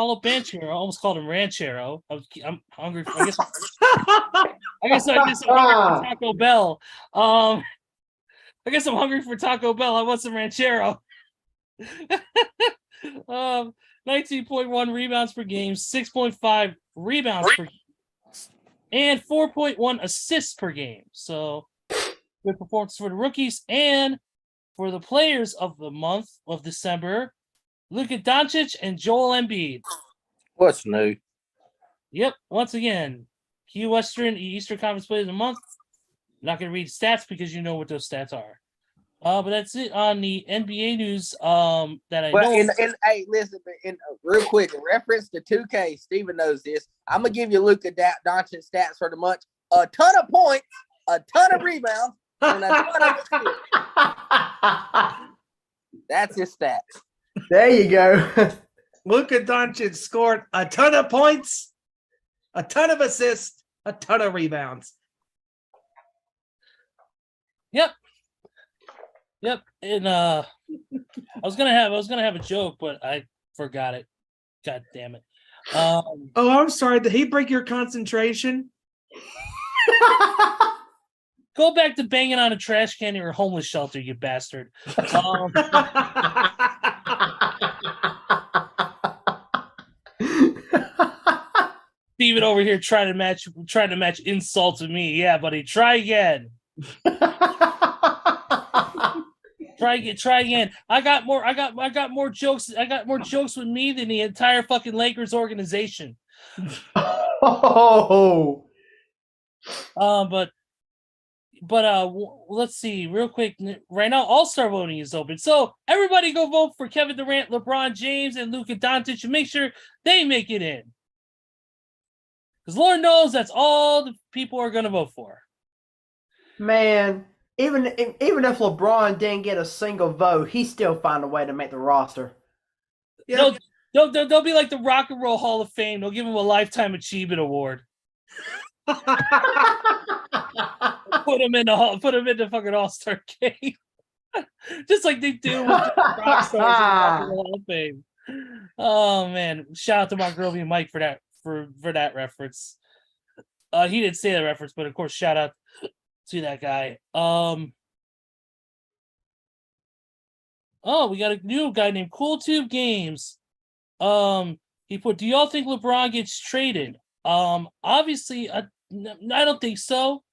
almost called him Ranchero. I'm hungry. I guess I'm hungry for Taco Bell. I guess I'm hungry for Taco Bell. I want some Ranchero. 19.1 rebounds per game, 6.5 rebounds per game, and 4.1 assists per game. So good performance for the rookies. And for the players of the month of December, Luka Doncic and Joel Embiid. What's new? Yep, once again, key Eastern Conference Players of the Month. I'm not going to read stats because you know what those stats are. But that's it on the NBA news that I know. Hey, listen, real quick, in reference to 2K, Steven knows this. I'm going to give you Luka Doncic stats for the month. A ton of points, a ton of rebounds, and a ton of assists. That's his stats. There you go. Luka Doncic scored a ton of points, a ton of assists, a ton of rebounds. Yep. And I was gonna have a joke, but I forgot it. God damn it. I'm sorry. Did he break your concentration? Go back to banging on a trash can or a homeless shelter, you bastard. Steven over here trying to match insults with me. Yeah, buddy, try again. Try again. I got more jokes. I got more jokes with me than the entire fucking Lakers organization. Oh. But let's see real quick. Right now, All-Star voting is open. So everybody go vote for Kevin Durant, LeBron James, and Luka Doncic and make sure they make it in. Because Lord knows that's all the people are going to vote for. Man, even if LeBron didn't get a single vote, he still found a way to make the roster. Yeah. They'll be like the Rock and Roll Hall of Fame. They'll give him a Lifetime Achievement Award. Put him in the fucking All-Star game. Just like they do with the rock stars in the Rock and Roll Hall of Fame. Oh man. Shout out to my girl and Mike for that reference. He didn't say that reference, but of course, shout out to that guy. We got a new guy named CoolTube Games. He put, do y'all think LeBron gets traded? Obviously, I don't think so.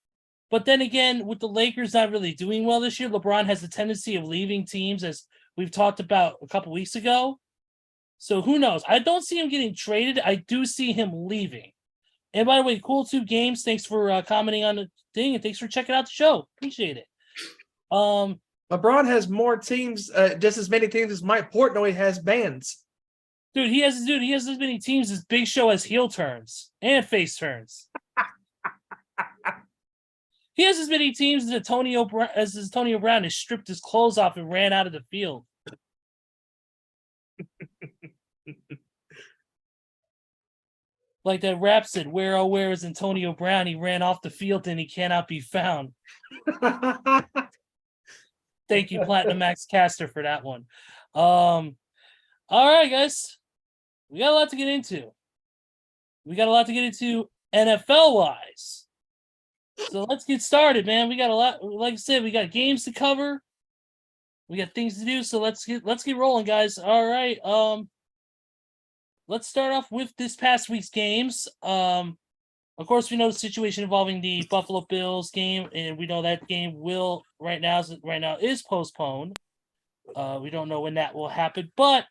But then again, with the Lakers not really doing well this year, LeBron has a tendency of leaving teams, as we've talked about a couple weeks ago. So who knows? I don't see him getting traded. I do see him leaving. And by the way, CoolTube Games, thanks for commenting on the thing, and thanks for checking out the show. Appreciate it. LeBron has more teams, just as many teams as Mike Portnoy has bands. Dude, he has as many teams as Big Show has heel turns and face turns. He has as many teams as Antonio Brown has stripped his clothes off and ran out of the field. Like that rap said, where is Antonio Brown? He ran off the field and he cannot be found. Thank you, Platinum Max Caster, for that one. All right, guys. We got a lot to get into. NFL wise. So let's get started, man. We got a lot. Like I said, we got games to cover. We got things to do. So let's get rolling, guys. All right. Let's start off with this past week's games. Of course, we know the situation involving the Buffalo Bills game, and we know that game right now is postponed. We don't know when that will happen, but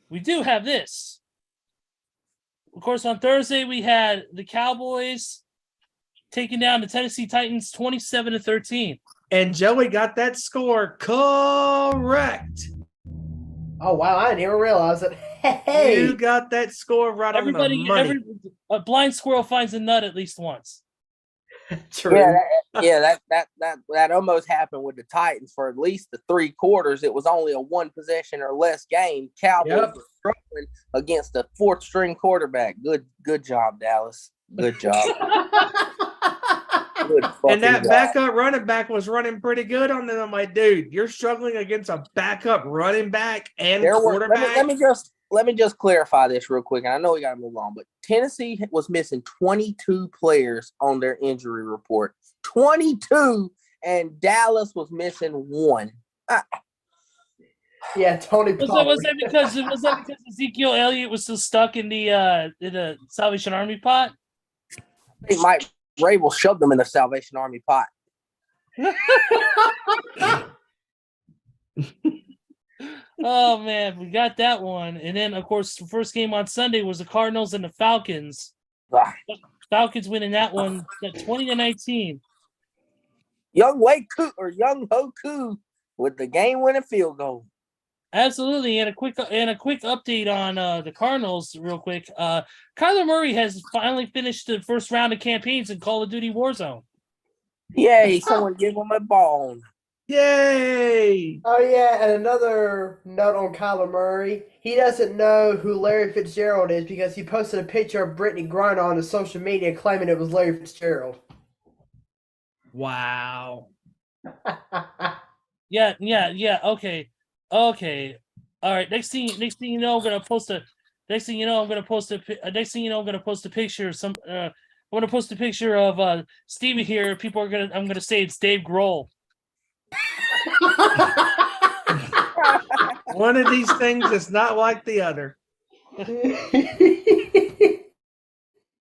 we do have this. Of course, on Thursday we had the Cowboys taking down the Tennessee Titans 27-13. And Joey got that score correct. Oh wow, I didn't even realize it. Hey, You got that score right on the money. A blind squirrel finds a nut at least once. true. That almost happened with the Titans for at least the 3 quarters. It was only a 1 possession or less game. Cowboys were struggling against a 4th string quarterback. Good job, Dallas. Good job. And that backup running back was running pretty good on them. I'm like, dude, you're struggling against a backup running back and quarterback. Let me just clarify this real quick, and I know we got to move on, but Tennessee was missing 22 players on their injury report. 22, and Dallas was missing 1. Yeah, Tony. Was that because Ezekiel Elliott was still stuck in the Salvation Army pot? I think Mike Rabel shoved them in the Salvation Army pot. Oh man, we got that one. And then of course the first game on Sunday was the Cardinals and the Falcons. Falcons winning that one 20-19. Young Hoku with the game-winning field goal. Absolutely, and a quick update on the Cardinals, real quick. Kyler Murray has finally finished the first round of campaigns in Call of Duty Warzone. Yay! Someone give him a bone. Yay! Oh yeah, and another note on Kyler Murray. He doesn't know who Larry Fitzgerald is because he posted a picture of Brittany Griner on his social media claiming it was Larry Fitzgerald. Wow. Yeah. Okay. All right. Next thing you know, I'm gonna post a picture of some. I'm gonna post a picture of Stevie here. I'm gonna say it's Dave Grohl. One of these things is not like the other.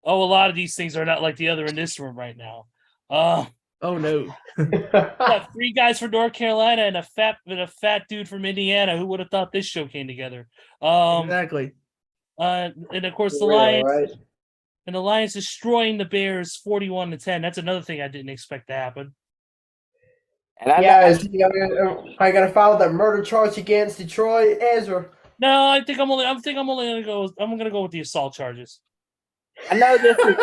Oh, a lot of these things are not like the other in this room right now. Oh no. Got 3 guys from North Carolina and a fat dude from Indiana. Who would have thought this show came together? Exactly. And of course the Really, Lions right? and the Lions destroying the Bears 41-10. That's another thing I didn't expect to happen. And I gotta file that murder charge against Detroit, Ezra. No, I think I'm only gonna go. I'm gonna go with the assault charges. I know this is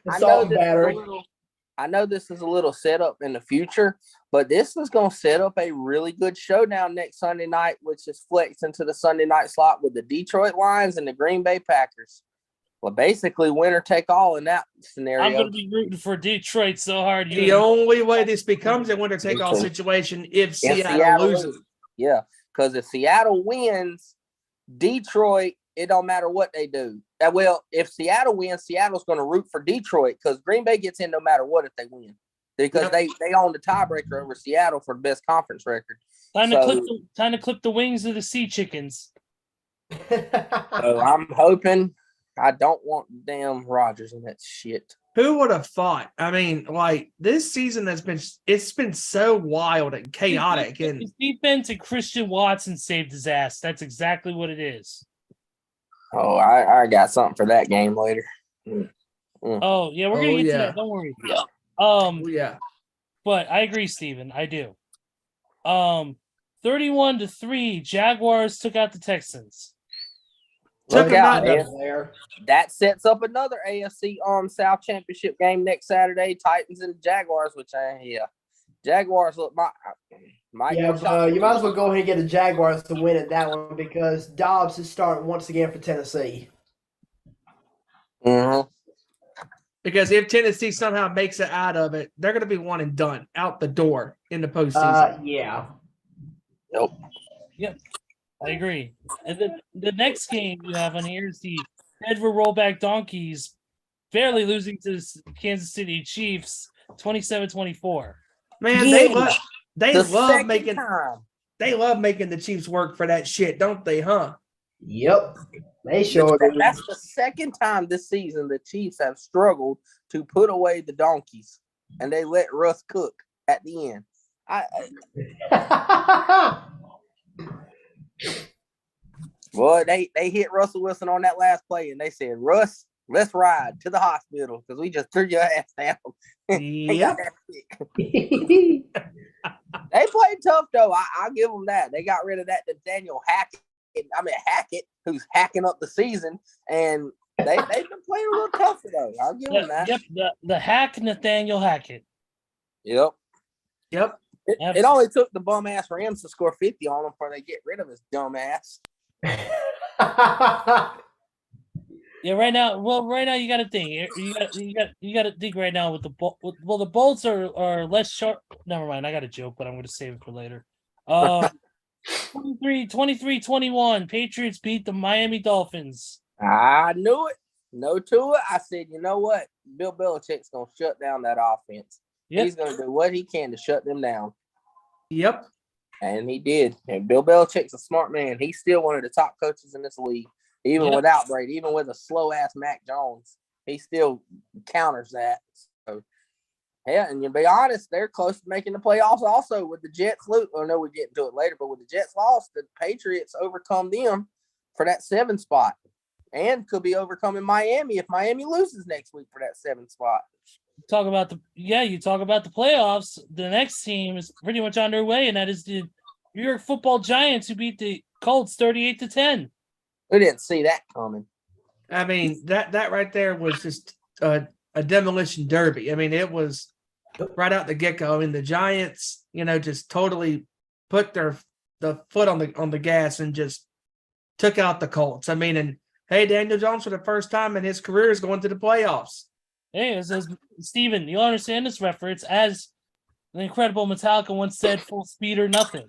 Assault battery. I know this is a little setup in the future, but this is going to set up a really good showdown next Sunday night, which is flexed into the Sunday night slot with the Detroit Lions and the Green Bay Packers. Well, basically, winner take all in that scenario. I'm going to be rooting for Detroit so hard. The only way this becomes a winner take all situation if Seattle loses. Yeah, because if Seattle wins, Detroit, it don't matter what they do. Well, if Seattle wins, Seattle's going to root for Detroit because Green Bay gets in no matter what if they win. Because they own the tiebreaker over Seattle for the best conference record. Time to clip the wings of the Sea Chickens. So I'm hoping. I don't want damn Rodgers in that shit. Who would have thought? I mean, like this season it's been so wild and chaotic. And his defense and Christian Watson saved his ass. That's exactly what it is. Oh, I got something for that game later. Oh yeah, we're gonna get to that. Don't worry. Yeah. But I agree, Steven. I do. 31-3, Jaguars took out the Texans. Took Look him out, out man. there. That sets up another AFC South Championship game next Saturday. Titans and Jaguars, which Jaguars look might Yeah, go shot. you might as well go ahead and get the Jaguars to win at that one because Dobbs is starting once again for Tennessee. Mm-hmm. Because if Tennessee somehow makes it out of it, they're going to be one and done out the door in the postseason. Yeah. Nope. Yep, I agree. And the next game you have on here is the Denver Rollback Donkeys barely losing to the Kansas City Chiefs 27-24. Man, Yeah. they The love second making time. they love making the Chiefs work for that shit, don't they, huh? Yep. They sure do. That's the second time this season the Chiefs have struggled to put away the Donkeys, and they let Russ cook at the end. Boy, they hit Russell Wilson on that last play, and they said, "Russ, let's ride to the hospital because we just threw your ass down." Yep. They played tough though. I'll give them that. They got rid of that Nathaniel Hackett, who's hacking up the season, and they've been playing a little tougher though. I'll give them that. Yep, the hack Nathaniel Hackett. Yep. It only took the bum ass Rams to score 50 on them before they get rid of his dumb ass. Yeah, right now you got to think. You got to think right now with the the Bolts are less sharp. Never mind, I got a joke, but I'm going to save it for later. 23-21, Patriots beat the Miami Dolphins. I knew it. No to it. I said, you know what? Bill Belichick's going to shut down that offense. Yep. He's going to do what he can to shut them down. Yep. And he did. And Bill Belichick's a smart man. He's still one of the top coaches in this league. Even without Brady, even with a slow-ass Mac Jones, he still counters that. So, yeah, and to be honest, they're close to making the playoffs also with the Jets. I know we'll get into it later, but with the Jets lost, the Patriots overcome them for that 7 spot and could be overcoming Miami if Miami loses next week for that 7 spot. You talk about the playoffs. The next team is pretty much on their way, and that is the New York Football Giants, who beat the Colts 38-10. We didn't see that coming. I mean, that right there was just a demolition derby. I mean, it was right out the get-go. I mean, the Giants, just totally put the foot on the gas and just took out the Colts. I mean, and hey, Daniel Jones for the first time in his career is going to the playoffs. Hey, it says, Steven, you'll understand this reference as the incredible Metallica once said, full speed or nothing.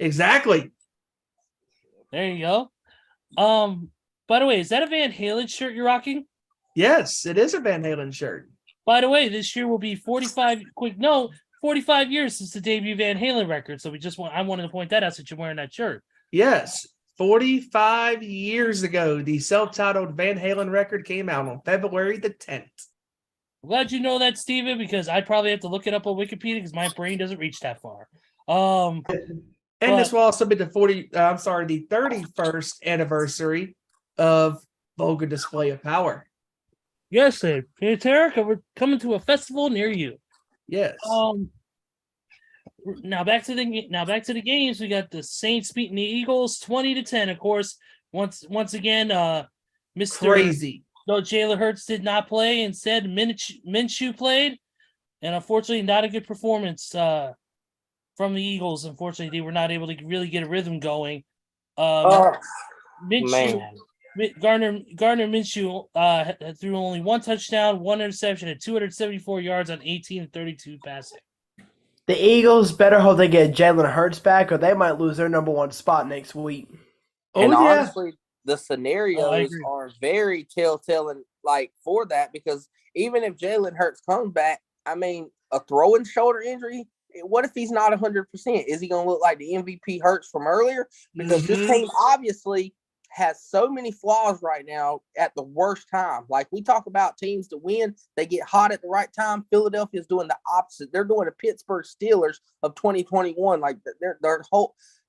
Exactly. There you go. By the way, is that a Van Halen shirt you're rocking? Yes, it is a Van Halen shirt. By the way, this year will be 45 years since the debut Van Halen record. So I wanted to point that out since you're wearing that shirt. Yes, 45 years ago, the self-titled Van Halen record came out on February the 10th. I'm glad you know that, Steven, because I probably have to look it up on Wikipedia because my brain doesn't reach that far. And this will also be the 31st anniversary of Vulgar Display of Power. Yes, sir. It's Erica. We're coming to a festival near you. Yes. Now back to the games. We got the Saints beating the Eagles 20-10. Of course, once again, Mr. Crazy. No, Jalen Hurts did not play. Instead, Minshew played, and unfortunately, not a good performance from the Eagles. Unfortunately, they were not able to really get a rhythm going. Gardner Minshew threw only 1 touchdown, 1 interception, and 274 yards on 18-32 passing. The Eagles better hope they get Jalen Hurts back, or they might lose their number 1 spot next week. And honestly, the scenarios are very telltale for that, because even if Jalen Hurts comes back, I mean, a throwing shoulder injury, what if he's not 100%? Is he going to look like the MVP Hurts from earlier? Because this team obviously has so many flaws right now at the worst time. Like, we talk about teams to win, they get hot at the right time. Philadelphia's doing the opposite. They're doing the Pittsburgh Steelers of 2021. Like,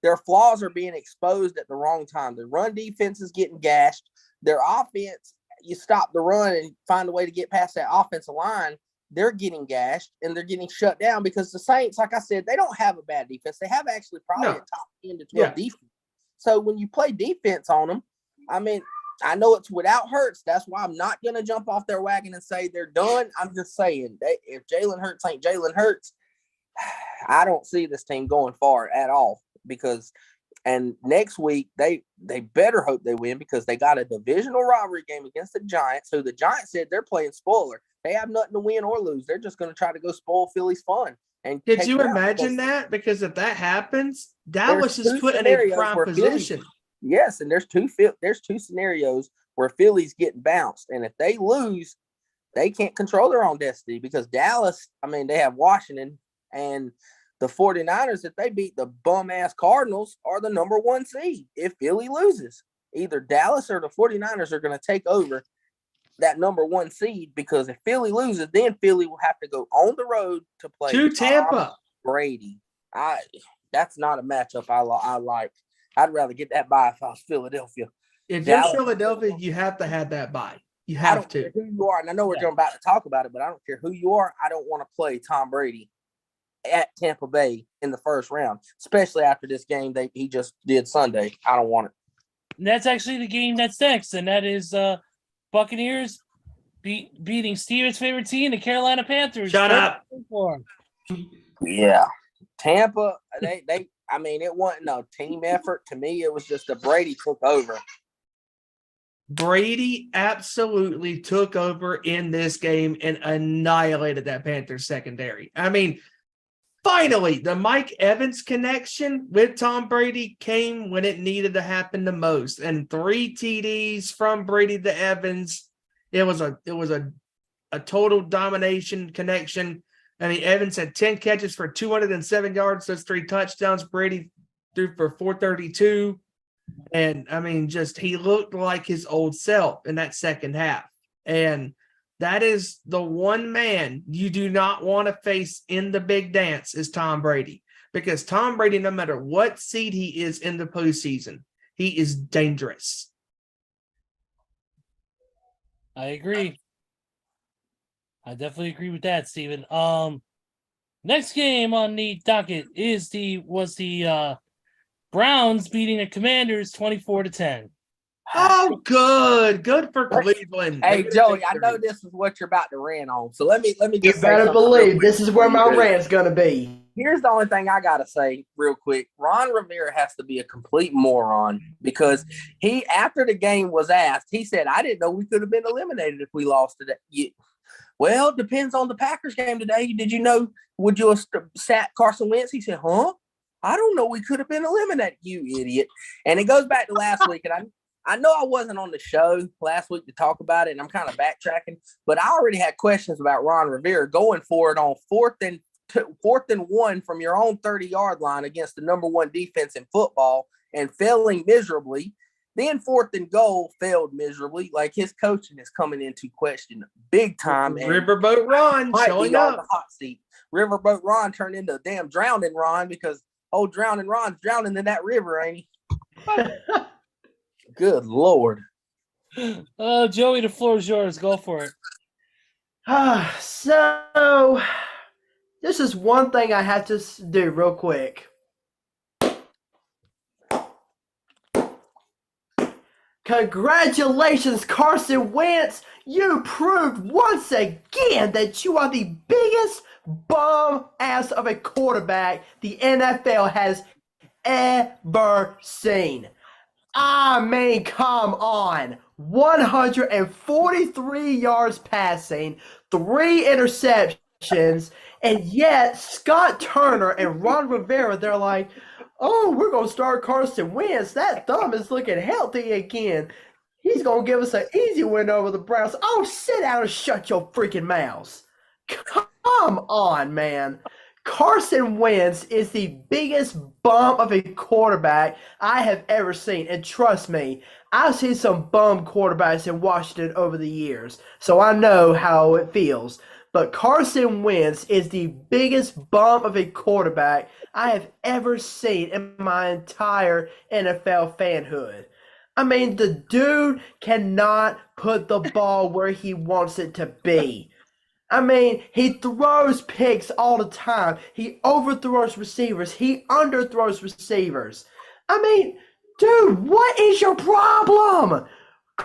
their flaws are being exposed at the wrong time. The run defense is getting gashed. Their offense, you stop the run and find a way to get past that offensive line, they're getting gashed and they're getting shut down, because the Saints, like I said, they don't have a bad defense. They have actually probably a top 10 to 12 defense. So when you play defense on them, I mean, I know it's without Hurts. That's why I'm not going to jump off their wagon and say they're done. I'm just saying if Jalen Hurts ain't Jalen Hurts, I don't see this team going far at all and next week they better hope they win because they got a divisional rivalry game against the Giants, who the Giants said they're playing spoiler. They have nothing to win or lose. They're just going to try to go spoil Philly's fun. And could you imagine that? Because if that happens, Dallas is put in a prime position. Yes, and there's two scenarios where Philly's getting bounced. And if they lose, they can't control their own destiny because Dallas, they have Washington and the 49ers, if they beat the bum-ass Cardinals, are the number 1 seed. If Philly loses, either Dallas or the 49ers are going to take over that number 1 seed because if Philly loses, then Philly will have to go on the road to play to Tampa. Brady. That's not a matchup I like. I'd rather get that bye if I was Philadelphia. If you're Philadelphia, you have to have that bye. You have I don't care who you are, and I know we're about to talk about it, but I don't care who you are. I don't want to play Tom Brady at Tampa Bay in the first round, especially after this game he just did Sunday. I don't want it. And that's actually the game that's next, and that is Buccaneers beating Steven's favorite team, the Carolina Panthers. Shut up. Yeah. Tampa, it wasn't no team effort. To me, it was just Brady took over. Brady absolutely took over in this game and annihilated that Panthers secondary. Finally, the Mike Evans connection with Tom Brady came when it needed to happen the most. And 3 TDs from Brady to Evans. It was a total domination connection. Evans had 10 catches for 207 yards. Those 3 touchdowns. Brady threw for 432. And, he looked like his old self in that second half. And that is the one man you do not want to face in the big dance is Tom Brady. Because Tom Brady, no matter what seed he is in the postseason, he is dangerous. I agree. I definitely agree with that, Steven. Next game on the docket was the Browns beating the Commanders 24-10. Oh, good for Cleveland. Hey, Joey, I know this is what you're about to rant on, so let me just. You better believe this is where my rant's gonna be. Here's the only thing I gotta say real quick. Ron Rivera has to be a complete moron because he, after the game was asked, he said, "I didn't know we could have been eliminated if we lost today." Well, it depends on the Packers game today. Did you know? Would you have sat Carson Wentz? He said, "Huh? I don't know. We could have been eliminated, you idiot." And it goes back to last week, and I know I wasn't on the show last week to talk about it, and I'm kind of backtracking, but I already had questions about Ron Rivera going for it on 4th and 1 from your own 30-yard line against the number 1 defense in football and failing miserably. Then 4th and goal failed miserably. Like his coaching is coming into question big time. And Riverboat Ron showing up. The hot seat. Riverboat Ron turned into a damn drowning Ron because old drowning Ron's drowning in that river, ain't he? Good Lord. Joey, the floor is yours. Go for it. So, this is one thing I have to do real quick. Congratulations, Carson Wentz. You proved once again that you are the biggest bum ass of a quarterback the NFL has ever seen. Come on. 143 yards passing, 3 interceptions, and yet Scott Turner and Ron Rivera, they're like, oh, we're going to start Carson Wentz. That thumb is looking healthy again. He's going to give us an easy win over the Browns. Oh, sit down and shut your freaking mouths. Come on, man. Carson Wentz is the biggest bum of a quarterback I have ever seen. And trust me, I've seen some bum quarterbacks in Washington over the years, so I know how it feels. But Carson Wentz is the biggest bum of a quarterback I have ever seen in my entire NFL fanhood. I mean, the dude cannot put the ball where he wants it to be. I mean, he throws picks all the time. He overthrows receivers. He underthrows receivers. I mean, dude, what is your problem?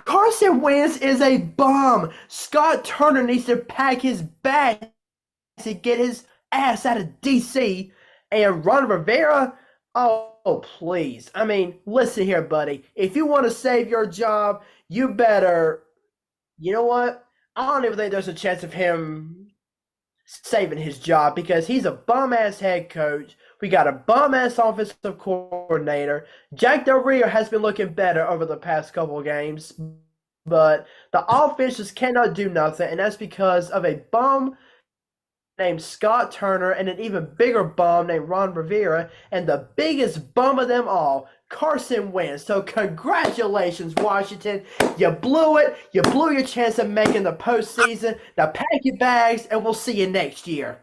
Carson Wentz is a bum. Scott Turner needs to pack his bags to get his ass out of DC. And Ron Rivera, oh, please. I mean, listen here, buddy. If you want to save your job, you better. You know what? I don't even think there's a chance of him saving his job because he's a bum ass head coach. We got a bum ass offensive coordinator. Jack Del Rio has been looking better over the past couple of games, but the offense just cannot do nothing, and that's because of a bum named Scott Turner and an even bigger bum named Ron Rivera, and the biggest bum of them all, Carson Wentz. So congratulations, Washington. You blew it. You blew your chance of making the postseason. Now pack your bags, and we'll see you next year.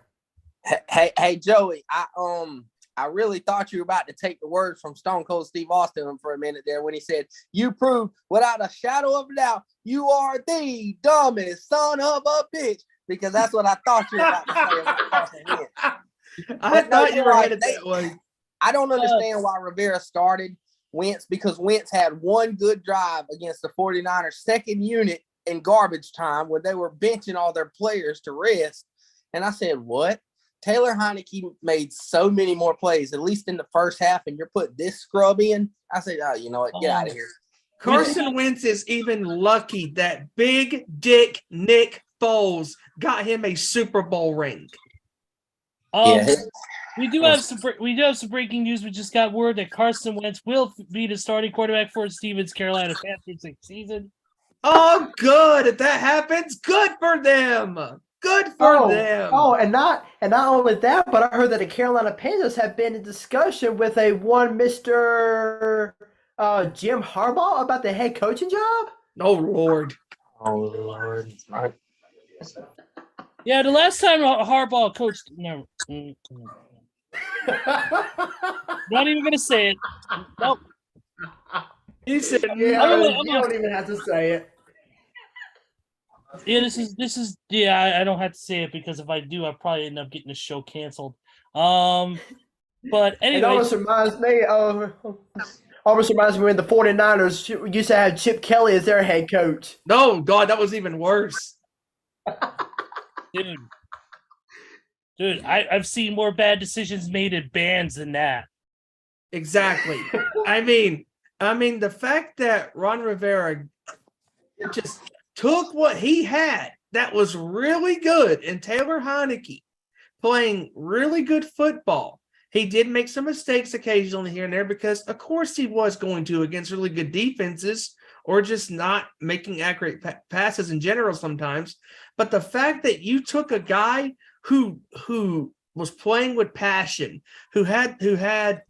Hey, Joey, I really thought you were about to take the words from Stone Cold Steve Austin for a minute there when he said, "You proved without a shadow of a doubt you are the dumbest son of a bitch," because that's what I thought you were about to say about Carson Wentz. I thought you were headed that way. I don't understand why Rivera started Wentz because Wentz had one good drive against the 49ers second unit in garbage time when they were benching all their players to rest. And I said, what? Taylor Heineke made so many more plays, at least in the first half, and you're putting this scrub in? I said, oh, you know what? Get out of here. Carson Wentz is even lucky that big dick Nick Foles got him a Super Bowl ring. We do have some breaking news. We just got word that Carson Wentz will be the starting quarterback for Stevens Carolina Panthers next season. Oh, good. If that happens, good for them. Good for them. Oh, and not only that, but I heard that the Carolina Panthers have been in discussion with a one Mr. Jim Harbaugh about the head coaching job. Oh, Lord. Oh, Lord. Yeah, the last time Harbaugh coached, no. Not even gonna say it. Nope. He said, "Yeah, you don't even have to say it." Yeah, this is. Yeah, I don't have to say it because if I do, I'll probably end up getting the show canceled. But anyway, it almost reminds me when the 49ers used to have Chip Kelly as their head coach. No, God, that was even worse. Dude, I've seen more bad decisions made in bands than that. Exactly. I mean, the fact that Ron Rivera just took what he had that was really good and Taylor Heineke playing really good football. He did make some mistakes occasionally here and there because, of course, he was going to against really good defenses or just not making accurate passes in general sometimes. But the fact that you took a guy who was playing with passion, who had the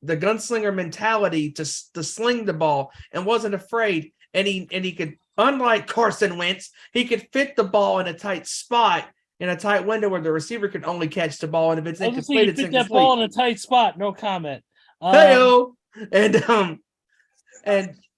gunslinger mentality to sling the ball and wasn't afraid, and he could, unlike Carson Wentz, he could fit the ball in a tight spot in a tight window where the receiver could only catch the ball, and if it's incomplete, it's incomplete. That ball in a tight spot, no comment. And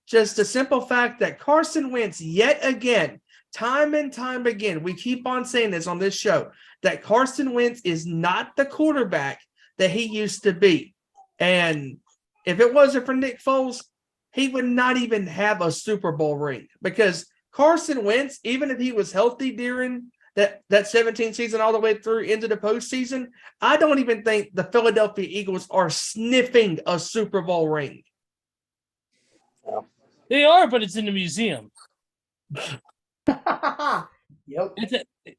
just the simple fact that Carson Wentz, yet again, time and time again, we keep on saying this on this show, that Carson Wentz is not the quarterback that he used to be. And if it wasn't for Nick Foles, he would not even have a Super Bowl ring because Carson Wentz, even if he was healthy during that 17 season all the way through into the postseason, I don't even think the Philadelphia Eagles are sniffing a Super Bowl ring. They are, but it's in the museum. Yep.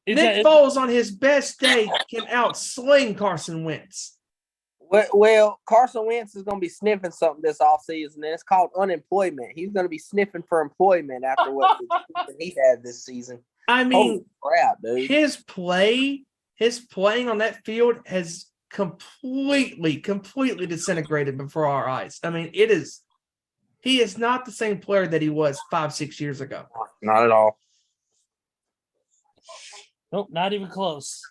Nick Foles on his best day can outsling Carson Wentz. Well, Carson Wentz is going to be sniffing something this offseason, and it's called unemployment. He's going to be sniffing for employment after what he had this season. I mean, holy crap, dude. His playing on that field has completely disintegrated before our eyes. I mean, he is not the same player that he was 5-6 years ago. Not at all. Nope, not even close.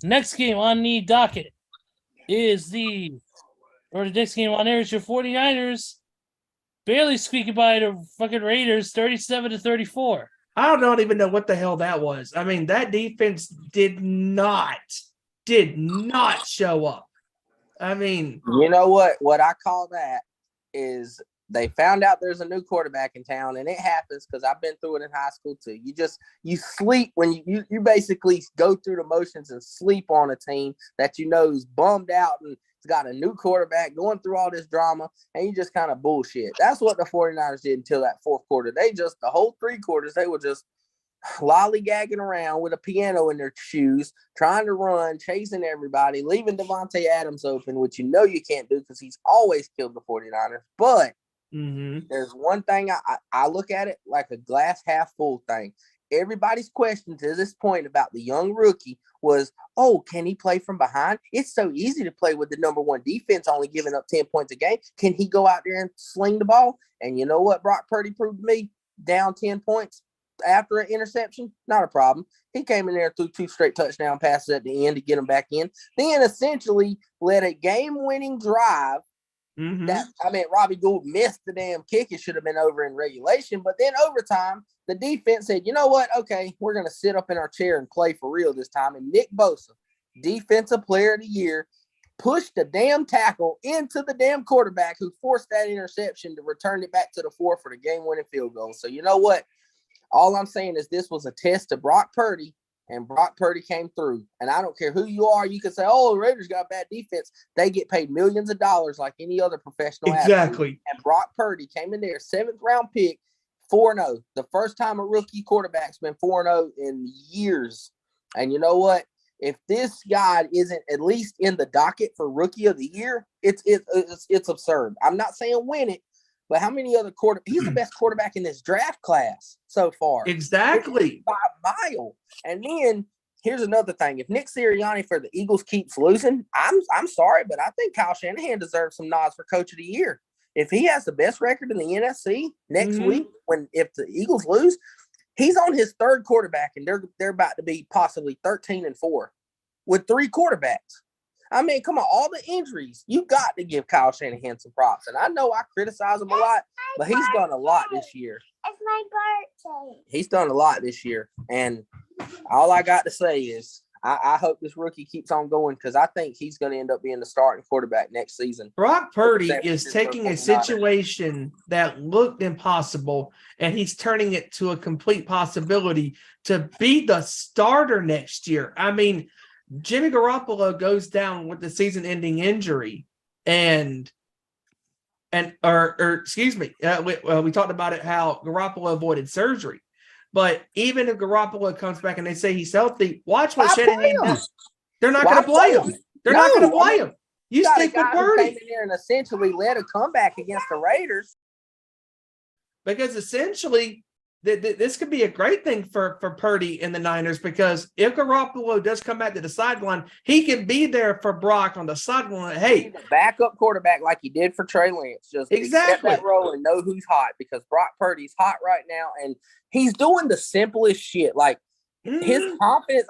Next game on the docket is the next game on there is your 49ers barely squeaking by the fucking Raiders 37-34. I don't even know what the hell that was. I mean, that defense did not show up. I mean, you know what I call that is they found out there's a new quarterback in town, and it happens because I've been through it in high school too. You sleep when you basically go through the motions and sleep on a team that you know is bummed out and it's got a new quarterback going through all this drama, and you just kind of bullshit. That's what the 49ers did until that fourth quarter. The whole 3 quarters, they were just lollygagging around with a piano in their shoes, trying to run, chasing everybody, leaving Devontae Adams open, which you can't do because he's always killed the 49ers. But there's one thing I look at it like a glass half full thing. Everybody's question to this point about the young rookie was, oh, can he play from behind? It's so easy to play with the number 1 defense only giving up 10 points a game. Can he go out there and sling the ball? And you know what Brock Purdy proved to me? Down 10 points after an interception, not a problem. He came in there, threw 2 straight touchdown passes at the end to get him back in. Then essentially led a game-winning drive. Robbie Gould missed the damn kick. It should have been over in regulation. But then overtime, the defense said, you know what? Okay, we're going to sit up in our chair and play for real this time. And Nick Bosa, Defensive Player of the Year, pushed the damn tackle into the damn quarterback who forced that interception to return it back to the 4 for the game-winning field goal. So you know what? All I'm saying is this was a test to Brock Purdy, and Brock Purdy came through. And I don't care who you are. You can say, oh, the Raiders got bad defense. They get paid millions of dollars like any other professional athlete. And Brock Purdy came in there, 7th-round pick, 4-0. The first time a rookie quarterback's been 4-0 in years. And you know what? If this guy isn't at least in the docket for Rookie of the Year, it's absurd. I'm not saying win it, but how many other he's the best quarterback in this draft class so far. Exactly. By a mile. And then here's another thing. If Nick Sirianni for the Eagles keeps losing, I'm sorry, but I think Kyle Shanahan deserves some nods for Coach of the Year. If he has the best record in the NFC next week, if the Eagles lose, he's on his 3rd quarterback, and they're about to be possibly 13-4 with 3 quarterbacks. I mean, come on, all the injuries, you got to give Kyle Shanahan some props. And I know I criticize him a lot, but he's done a lot this year. It's my birthday. He's done a lot this year. And all I got to say is I hope this rookie keeps on going because I think he's going to end up being the starting quarterback next season. Brock Purdy is taking a situation that looked impossible, and he's turning it to a complete possibility to be the starter next year. I mean, Jimmy Garoppolo goes down with the season-ending injury, we talked about it, how Garoppolo avoided surgery. But even if Garoppolo comes back and they say he's healthy, watch what Shanahan does. They're not going to play him. They're not going to play him. You stick with Purdy. Came in there and essentially led a comeback against the Raiders. Because essentially, this could be a great thing for Purdy and the Niners, because if Garoppolo does come back to the sideline, he can be there for Brock on the sideline. Hey, the backup quarterback like he did for Trey Lance. Just accept that role and know who's hot, because Brock Purdy's hot right now, and he's doing the simplest shit. Like his confidence,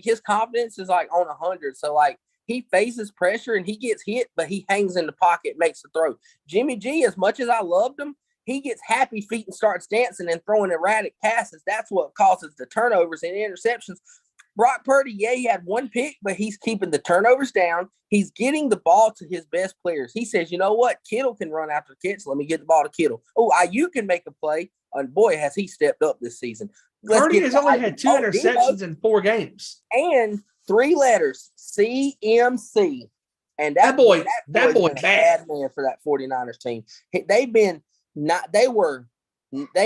his confidence is like on 100. So like he faces pressure and he gets hit, but he hangs in the pocket, makes the throw. Jimmy G, as much as I loved him, he gets happy feet and starts dancing and throwing erratic passes. That's what causes the turnovers and interceptions. Brock Purdy, he had 1 pick, but he's keeping the turnovers down. He's getting the ball to his best players. He says, you know what? Kittle can run after the catch. Let me get the ball to Kittle. Oh, IU can make a play. And boy, has he stepped up this season. Purdy has only had 2 interceptions in 4 games. And 3 letters, CMC. And that boy bad man for that 49ers team. They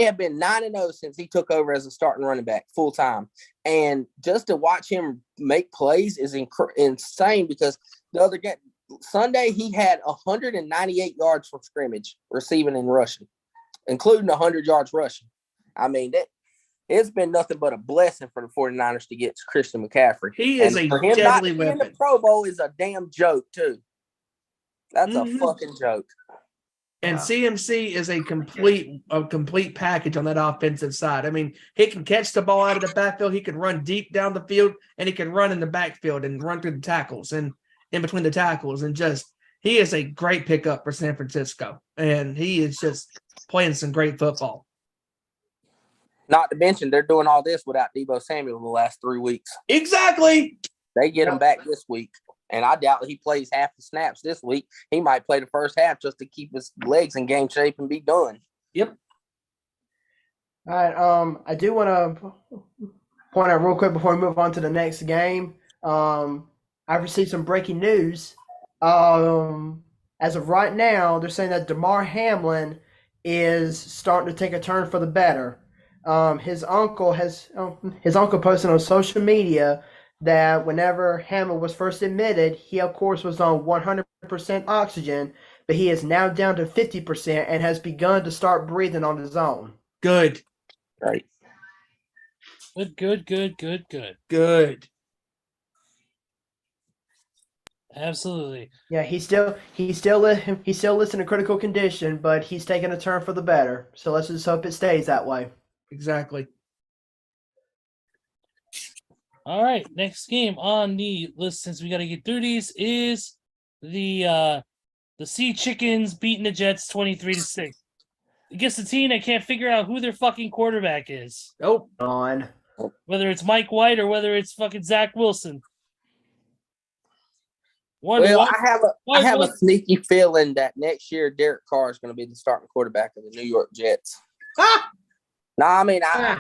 have been 9-0 since he took over as a starting running back full time. And just to watch him make plays is insane, because the other game, Sunday, he had 198 yards from scrimmage, receiving and rushing, including 100 yards rushing. I mean, it's been nothing but a blessing for the 49ers to get Christian McCaffrey. He is a deadly weapon. The Pro Bowl is a damn joke, too. That's a fucking joke. And CMC is a complete package on that offensive side. I mean, he can catch the ball out of the backfield. He can run deep down the field, and he can run in the backfield and run through the tackles and in between the tackles. And he is a great pickup for San Francisco. And he is just playing some great football. Not to mention, they're doing all this without Deebo Samuel the last 3 weeks. Exactly. They get him back this week. And I doubt he plays half the snaps this week. He might play the first half just to keep his legs in game shape and be done. Yep. All right. I do want to point out real quick before we move on to the next game. I've received some breaking news. As of right now, they're saying that Damar Hamlin is starting to take a turn for the better. His uncle posted on social media that whenever Hamlin was first admitted, he of course was on 100% oxygen, but he is now down to 50% and has begun to start breathing on his own. Good. Right. Good. Absolutely. Yeah, he's still listed in critical condition, but he's taking a turn for the better. So let's just hope it stays that way. Exactly. All right, next game on the list, since we got to get through these, is the Sea Chickens beating the Jets 23-6 against a team that can't figure out who their fucking quarterback is. Nope. On. Whether it's Mike White or whether it's fucking Zach Wilson. I have a sneaky feeling that next year Derek Carr is going to be the starting quarterback of the New York Jets. No, I mean, I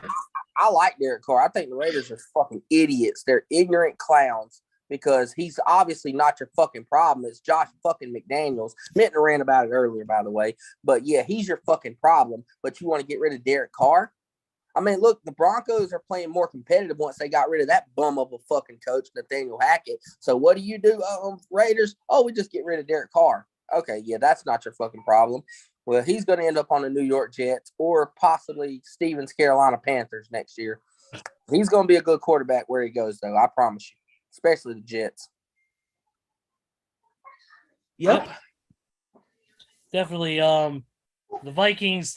like Derek Carr. I think the Raiders are fucking idiots. They're ignorant clowns because he's obviously not your fucking problem. It's Josh fucking McDaniels. Minton ran about it earlier, by the way. But yeah, he's your fucking problem. But you want to get rid of Derek Carr? I mean, look, the Broncos are playing more competitive once they got rid of that bum of a fucking coach, Nathaniel Hackett. So what do, Raiders? Oh, we just get rid of Derek Carr. Okay, yeah, that's not your fucking problem. Well, he's going to end up on the New York Jets or possibly Stevens Carolina Panthers next year. He's going to be a good quarterback where he goes, though. I promise you, especially the Jets. Yep. Definitely. The Vikings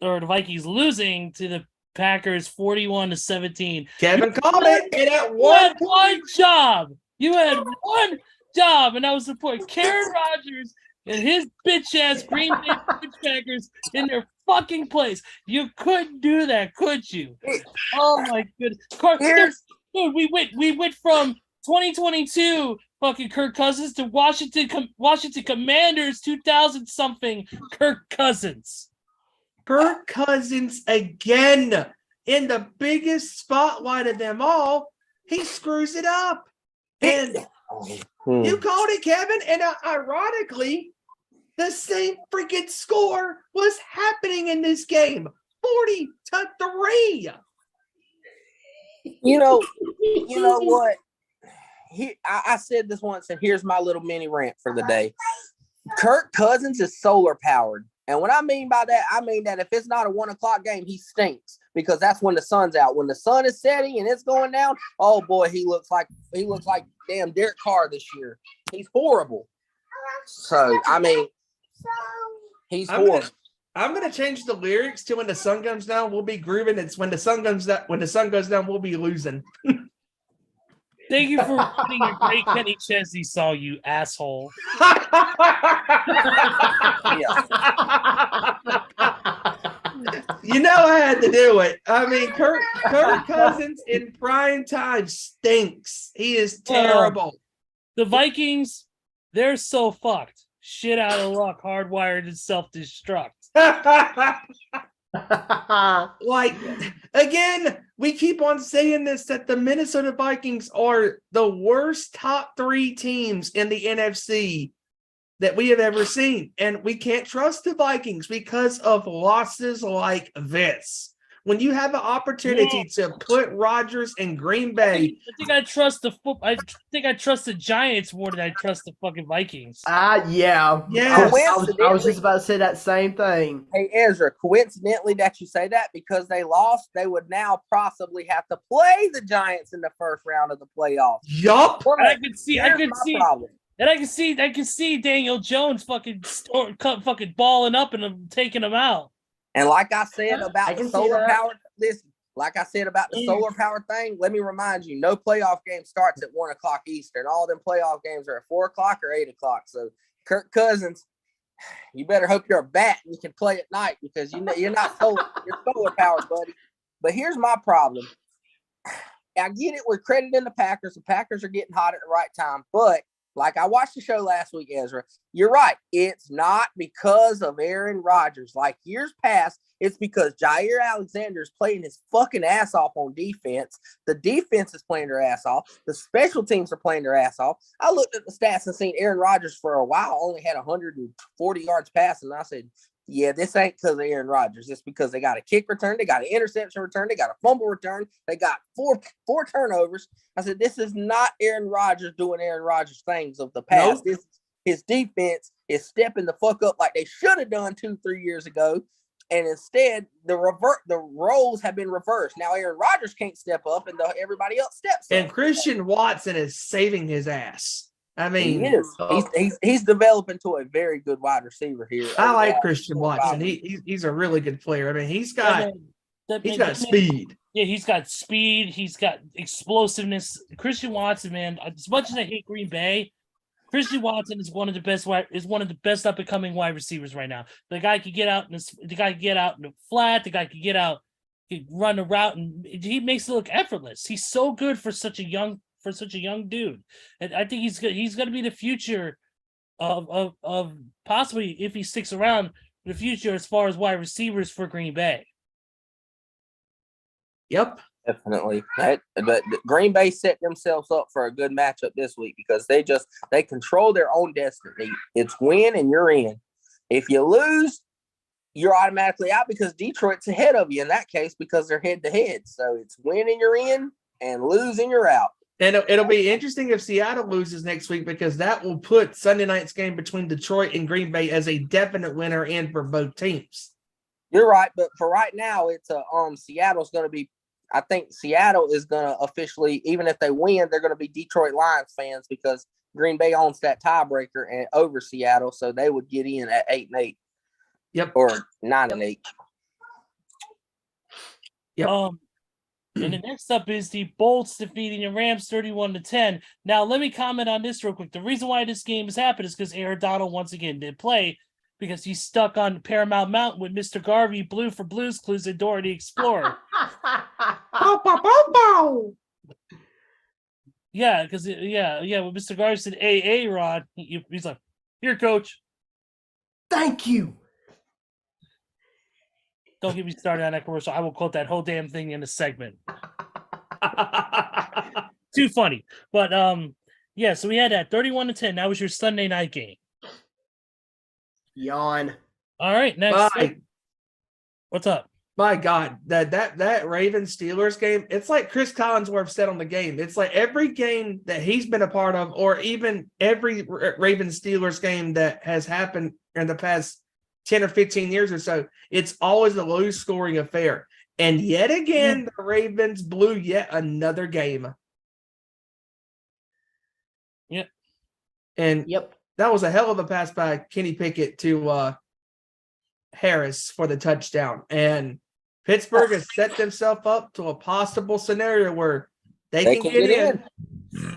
the Vikings losing to the Packers 41-17. Kevin Coleman did it One job. You had one job, and that was the point. Karen Rodgers and his bitch-ass Green Bay Packers in their fucking place. You couldn't do that, could you? Oh, my goodness. Dude, we went from 2022 fucking Kirk Cousins to Washington Commanders 2000-something Kirk Cousins. Kirk Cousins again in the biggest spotlight of them all. He screws it up. And you called it, Kevin. And ironically, the same freaking score was happening in this game. 40-3. You know what? I said this once, and here's my little mini rant for the day. Kirk Cousins is solar powered. And what I mean by that, I mean that if it's not a 1 o'clock game, he stinks because that's when the sun's out. When the sun is setting and it's going down, oh boy, he looks like damn Derek Carr this year. He's horrible. So I mean, he's horrible. I'm gonna change the lyrics to when the sun comes down, we'll be grooving. It's when the sun goes down. When the sun goes down, we'll be losing. Thank you for putting a great Kenny Chesney song, you asshole. You know I had to do it. I mean, Kirk Cousins in prime time stinks. He is terrible. The Vikings, they're so fucked. Shit out of luck, hardwired and self-destruct. Like, again, we keep on saying this, that the Minnesota Vikings are the worst top 3 teams in the NFC that we have ever seen. And we can't trust the Vikings because of losses like this. When you have an opportunity to put Rodgers in Green Bay. I think I trust I think I trust the Giants more than I trust the fucking Vikings. Yeah. Yes. I was just about to say that same thing. Hey, Ezra, coincidentally that you say that, because they lost, they would now possibly have to play the Giants in the first round of the playoffs. Yup. And I can see Daniel Jones fucking balling up and taking them out. And like I said about the solar power, solar power thing, let me remind you, no playoff game starts at 1 o'clock Eastern. All them playoff games are at 4 o'clock or 8 o'clock. So Kirk Cousins, you better hope you're a bat and you can play at night, because you're not solar, you're solar powered, buddy. But here's my problem. I get it. We're crediting the Packers. The Packers are getting hot at the right time. But like I watched the show last week, Ezra, you're right. It's not because of Aaron Rodgers. Like years past, it's because Jair Alexander is playing his fucking ass off on defense. The defense is playing their ass off. The special teams are playing their ass off. I looked at the stats and seen Aaron Rodgers for a while only had 140 yards passing. And I said, yeah, this ain't because of Aaron Rodgers. It's because they got a kick return, they got an interception return, they got a fumble return, they got four turnovers. I said, this is not Aaron Rodgers doing Aaron Rodgers things of the past. Nope. His defense is stepping the fuck up like they should have done 2-3 years ago. And instead, the roles have been reversed. Now Aaron Rodgers can't step up, and everybody else steps up. And Christian Watson is saving his ass. I mean, he is. He's developing to a very good wide receiver here. I like Christian Watson. He's a really good player. I mean, he's got speed. Yeah, he's got speed. He's got explosiveness. Christian Watson, man. As much as I hate Green Bay, Christian Watson is one of the best up and coming wide receivers right now. The guy could get out in the flat. The guy could run a route, and he makes it look effortless. He's so good for such a young dude. And I think he's going to be the future of possibly, if he sticks around, the future as far as wide receivers for Green Bay. Yep. Definitely. But Green Bay set themselves up for a good matchup this week because they control their own destiny. It's win and you're in. If you lose, you're automatically out because Detroit's ahead of you in that case because they're head to head. So it's win and you're in, and lose and you're out. And it'll be interesting if Seattle loses next week because that will put Sunday night's game between Detroit and Green Bay as a definite winner in for both teams. You're right, but for right now, it's Seattle's going to be. I think Seattle is going to officially, even if they win, they're going to be Detroit Lions fans because Green Bay owns that tiebreaker and over Seattle, so they would get in at 8-8. Yep, or 9-8. Yep. And the next up is the Bolts defeating the Rams 31-10. Now, let me comment on this real quick. The reason why this game has happened is because Aaron Donald once again didn't play because he's stuck on Paramount Mountain with Mr. Garvey, Blue for Blues Clues, and Dora the Explorer. Yeah, because when Mr. Garvey said, "Hey, Rod," he's like, "Here, coach." Thank you. Don't get me started on that commercial. I will quote that whole damn thing in a segment. Too funny. But so we had that 31-10. That was your Sunday night game. Yawn. All right, next. What's up? My God, that Ravens Steelers game, it's like Chris Collinsworth said on the game. It's like every game that he's been a part of, or even every Ravens Steelers game that has happened in the past 10 or 15 years or so, it's always a low scoring affair. And yet again, the Ravens blew yet another game. Yep. And that was a hell of a pass by Kenny Pickett to Harris for the touchdown. And Pittsburgh has set themselves up to a possible scenario where they can get in.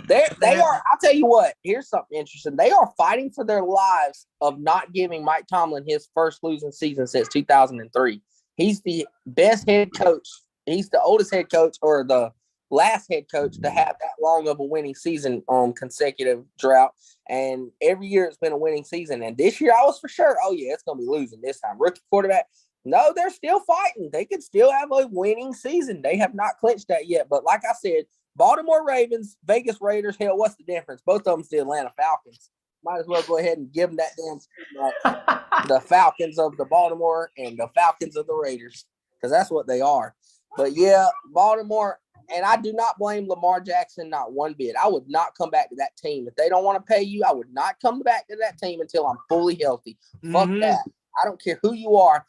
They are. I'll tell you what. Here's something interesting. They are fighting for their lives of not giving Mike Tomlin his first losing season since 2003. He's the best head coach. He's the oldest head coach, or the last head coach to have that long of a winning season on consecutive drought. And every year it's been a winning season. And this year I was for sure, it's going to be losing this time. Rookie quarterback. No, they're still fighting. They could still have a winning season. They have not clinched that yet. But like I said, Baltimore Ravens, Vegas Raiders, hell, what's the difference? Both of them's the Atlanta Falcons. Might as well go ahead and give them that damn the Falcons of the Baltimore and the Falcons of the Raiders, because that's what they are. But yeah, Baltimore, and I do not blame Lamar Jackson, not one bit. I would not come back to that team. If they don't want to pay you, I would not come back to that team until I'm fully healthy. Fuck that. I don't care who you are.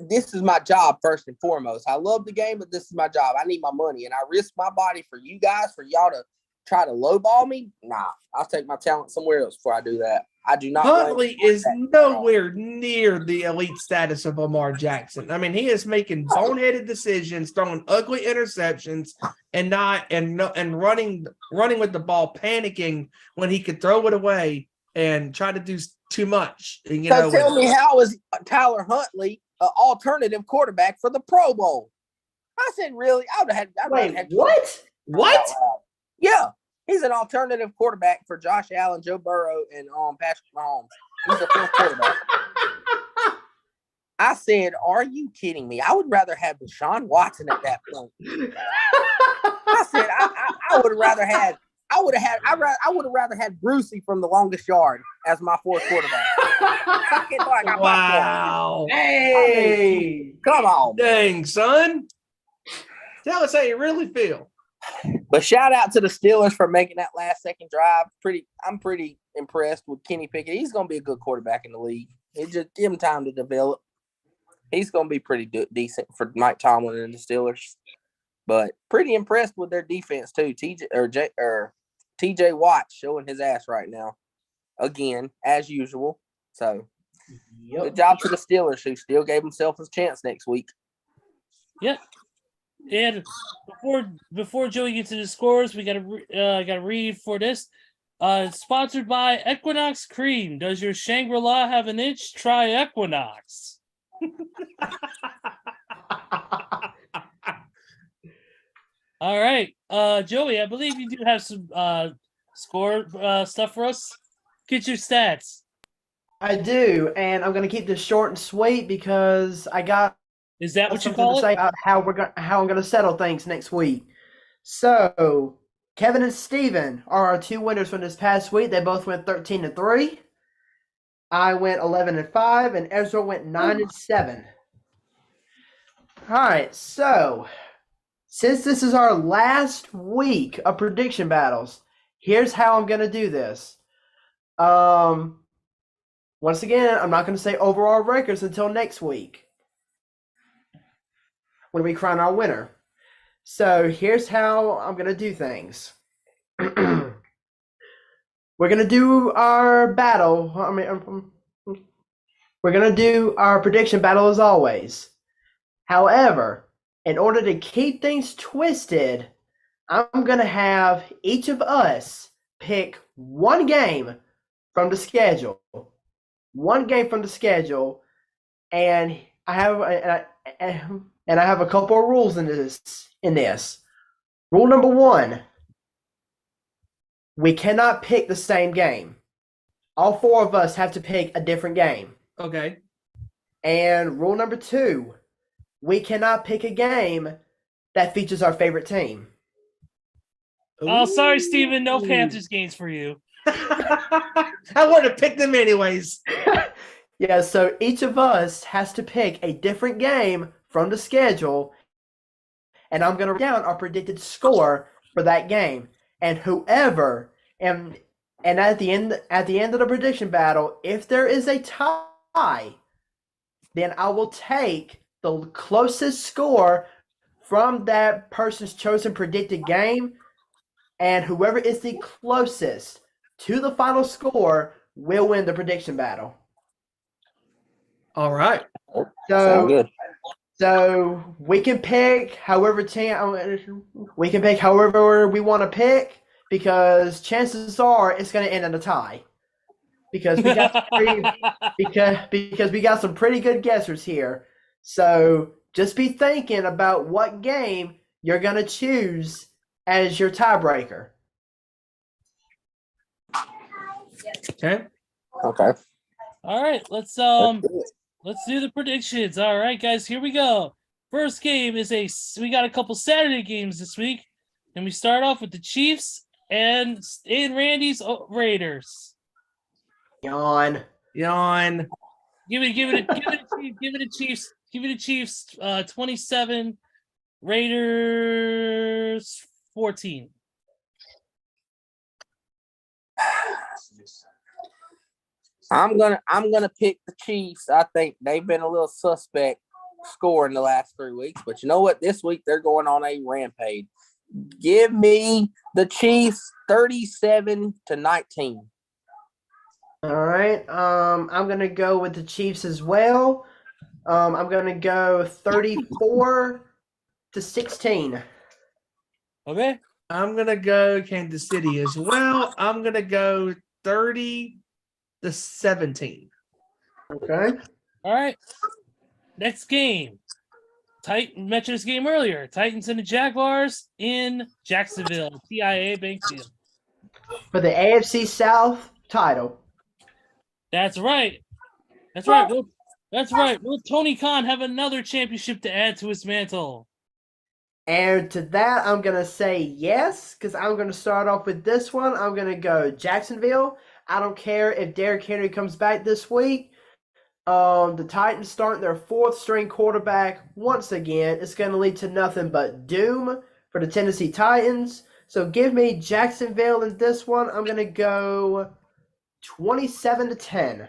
This is my job first and foremost. I love the game, but this is my job. I need my money, and I risk my body for you guys, for y'all to try to lowball me. Nah, I'll take my talent somewhere else before I do that. I do not. Huntley is nowhere near the elite status of Lamar Jackson. I mean, he is making boneheaded decisions, throwing ugly interceptions, and running with the ball, panicking when he could throw it away and try to do too much. So tell me, how is Tyler Huntley an alternative quarterback for the Pro Bowl? I said, really? I would have had. Wait, what? What? Yeah, he's an alternative quarterback for Josh Allen, Joe Burrow, and Patrick Mahomes. He's a fourth quarterback. I said, "Are you kidding me? I would rather have Deshaun Watson at that point." I said, "I would have rather had." I would have rather had Brucey from The Longest Yard as my fourth quarterback. Wow. Hey, Come on. Dang, son. Tell us how you really feel. But shout out to the Steelers for making that last second drive. I'm pretty impressed with Kenny Pickett. He's going to be a good quarterback in the league. Just give him time to develop. He's going to be pretty decent for Mike Tomlin and the Steelers. But pretty impressed with their defense too. TJ Watt showing his ass right now, again as usual. So, Good job to the Steelers, who still gave themselves a chance next week. Yep. And before Joey gets to the scores, we gotta read for this. Sponsored by Equinox Cream. Does your Shangri-La have an itch? Try Equinox. All right, Joey, I believe you do have some score stuff for us. Get your stats. I do, and I'm gonna keep this short and sweet because I got Is that what you something call to say it? about how I'm gonna settle things next week. So Kevin and Steven are our two winners from this past week. They both went 13-3. I went 11-5, and Ezra went 9-7. All right, so since this is our last week of prediction battles, here's how I'm gonna do this. Once again, I'm not gonna say overall records until next week when we crown our winner. So here's how I'm gonna do things. We're gonna do our battle. We're gonna do our prediction battle as always. However, in order to keep things twisted, I'm gonna have each of us pick one game from the schedule. One game from the schedule, and I have a couple of rules in this. Rule number 1: we cannot pick the same game. All four of us have to pick a different game. Okay. And rule number 2: we cannot pick a game that features our favorite team. Oh, sorry, Steven. No Panthers games for you. I want to pick them anyways. Yeah, so each of us has to pick a different game from the schedule, and I'm going to write down our predicted score for that game. And whoever and at the end of the prediction battle, if there is a tie, then I will take the closest score from that person's chosen predicted game, and whoever is the closest to the final score will win the prediction battle. All right. Sound good. So we can pick however we want to pick, because chances are it's going to end in a tie. Because we got some pretty good guessers here. So just be thinking about what game you're going to choose as your tiebreaker. Okay. Okay. All right, let's do the predictions. All right, guys, here we go. First game is we got a couple Saturday games this week, and we start off with the Chiefs and Randy's Raiders. Yawn. Give it a Chiefs. 27, Raiders 14. I'm gonna pick the Chiefs. I think they've been a little suspect scoring the last 3 weeks, but you know what? This week they're going on a rampage. Give me the Chiefs 37-19. All right. I'm gonna go with the Chiefs as well. I'm gonna go 34-16. Okay. I'm gonna go Kansas City as well. I'm gonna go 30-17. Okay. All right. Next game. mentioned this game earlier. Titans and the Jaguars in Jacksonville, TIAA Bank Field. For the AFC South title. That's right. That's right. That's right. Will Tony Khan have another championship to add to his mantle? And to that, I'm going to say yes, because I'm going to start off with this one. I'm going to go Jacksonville. I don't care if Derrick Henry comes back this week. The Titans starting their fourth string quarterback once again. It's going to lead to nothing but doom for the Tennessee Titans. So give me Jacksonville in this one. I'm going to go 27-10.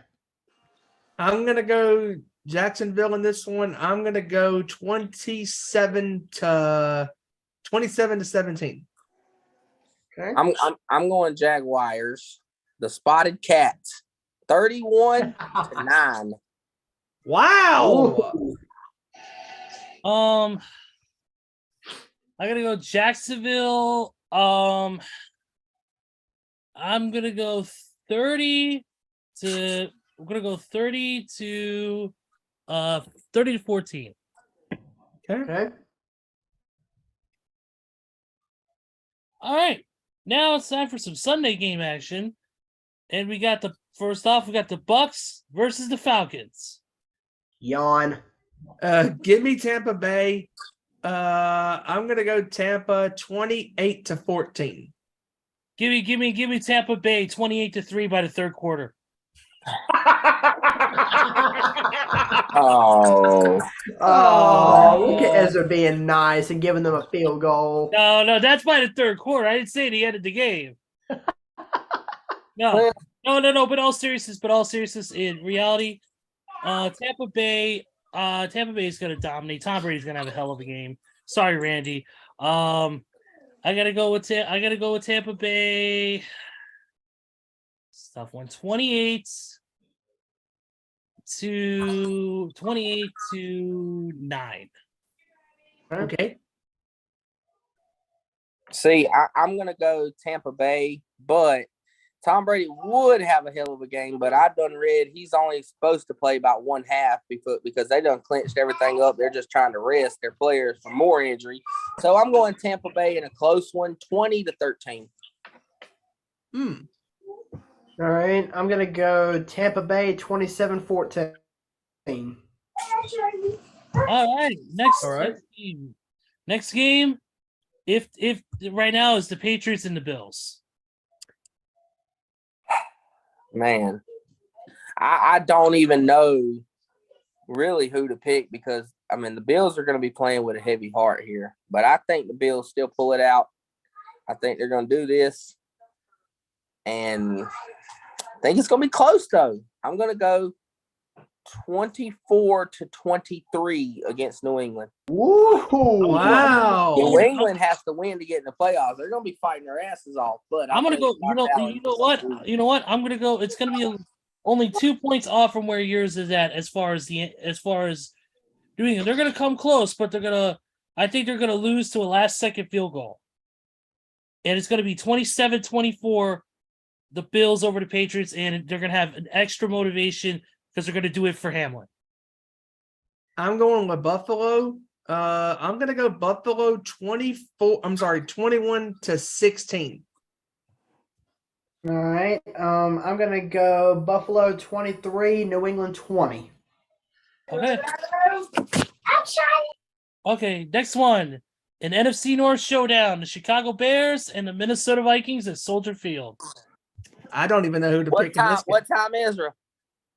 I'm gonna go Jacksonville in this one. I'm gonna go 27 to 17. Okay. I'm going Jaguars. The Spotted Cats, 31-9. Wow. Ooh. I gotta go Jacksonville. I'm gonna go 30 to 14. Okay. All right. Now it's time for some Sunday game action. And we got the Bucks versus the Falcons. Yawn. Give me Tampa Bay. I'm gonna go Tampa 28-14. Give me Tampa Bay 28-3 by the third quarter. Oh, Look at Ezra being nice and giving them a field goal. No, that's by the third quarter. I didn't say the end of the game. No. But all seriousness, in reality, Tampa Bay is gonna dominate. Tom Brady's gonna have a hell of a game. Sorry, Randy. I gotta go with Tampa Bay. Tough one. 28 to 9. Okay. see, I'm gonna go Tampa Bay, but Tom Brady would have a hell of a game. But I done read he's only supposed to play about one half because they done clinched everything up. They're just trying to rest their players for more injury. So I'm going Tampa Bay in a close one, 20-13. All right. I'm going to go Tampa Bay 27-14. All right. Next right. game. Next game, if right now is the Patriots and the Bills. Man, I don't even know really who to pick because, I mean, the Bills are going to be playing with a heavy heart here. But I think the Bills still pull it out. I think they're going to do this. And I think it's going to be close, though. I'm going to go 24-23 against New England. Woo! Wow. New England has to win to get in the playoffs. They're going to be fighting their asses off. But I'm gonna go. You know what? I'm gonna go. It's gonna be only 2 points off from where yours is at as far as New England. They're gonna come close, but I think they're gonna lose to a last-second field goal, and it's gonna be 27-24. The Bills over the Patriots, and they're gonna have an extra motivation because they're gonna do it for Hamlin. I'm going with Buffalo. I'm gonna go Buffalo 21-16. All right. I'm going to go Buffalo 23, New England 20. Okay. Okay, next one. An NFC North showdown. The Chicago Bears and the Minnesota Vikings at Soldier Field. I don't even know who to pick in this game. What time, Ezra?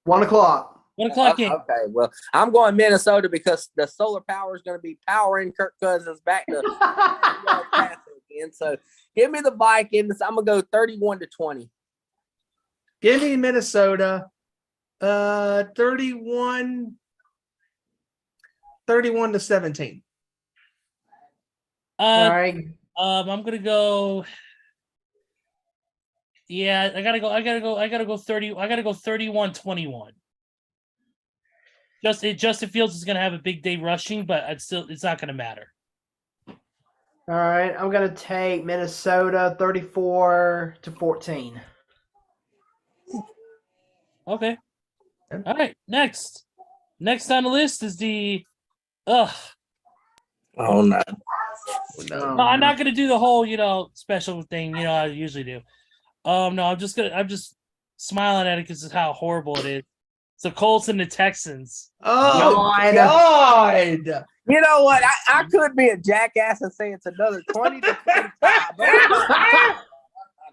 1 o'clock. 1 o'clock game. Okay, well, I'm going Minnesota because the solar power is going to be powering Kirk Cousins back to passing again. So give me the Vikings. I'm going to go 31-20. Give me Minnesota. 31-17. All right. I'm gonna go. Yeah, I gotta go 30. I gotta go 31-21. Justin Fields is gonna have a big day rushing, but it's not gonna matter. All right. I'm going to take Minnesota 34-14. Okay. All right. Next on the list is the Oh no. No, I'm not gonna do the whole, special thing, I usually do. No, I'm just smiling at it because of how horrible it is. It's the Colts and the Texans. Oh God! You know what? I could be a jackass and say it's another 20 to 25, but I'm not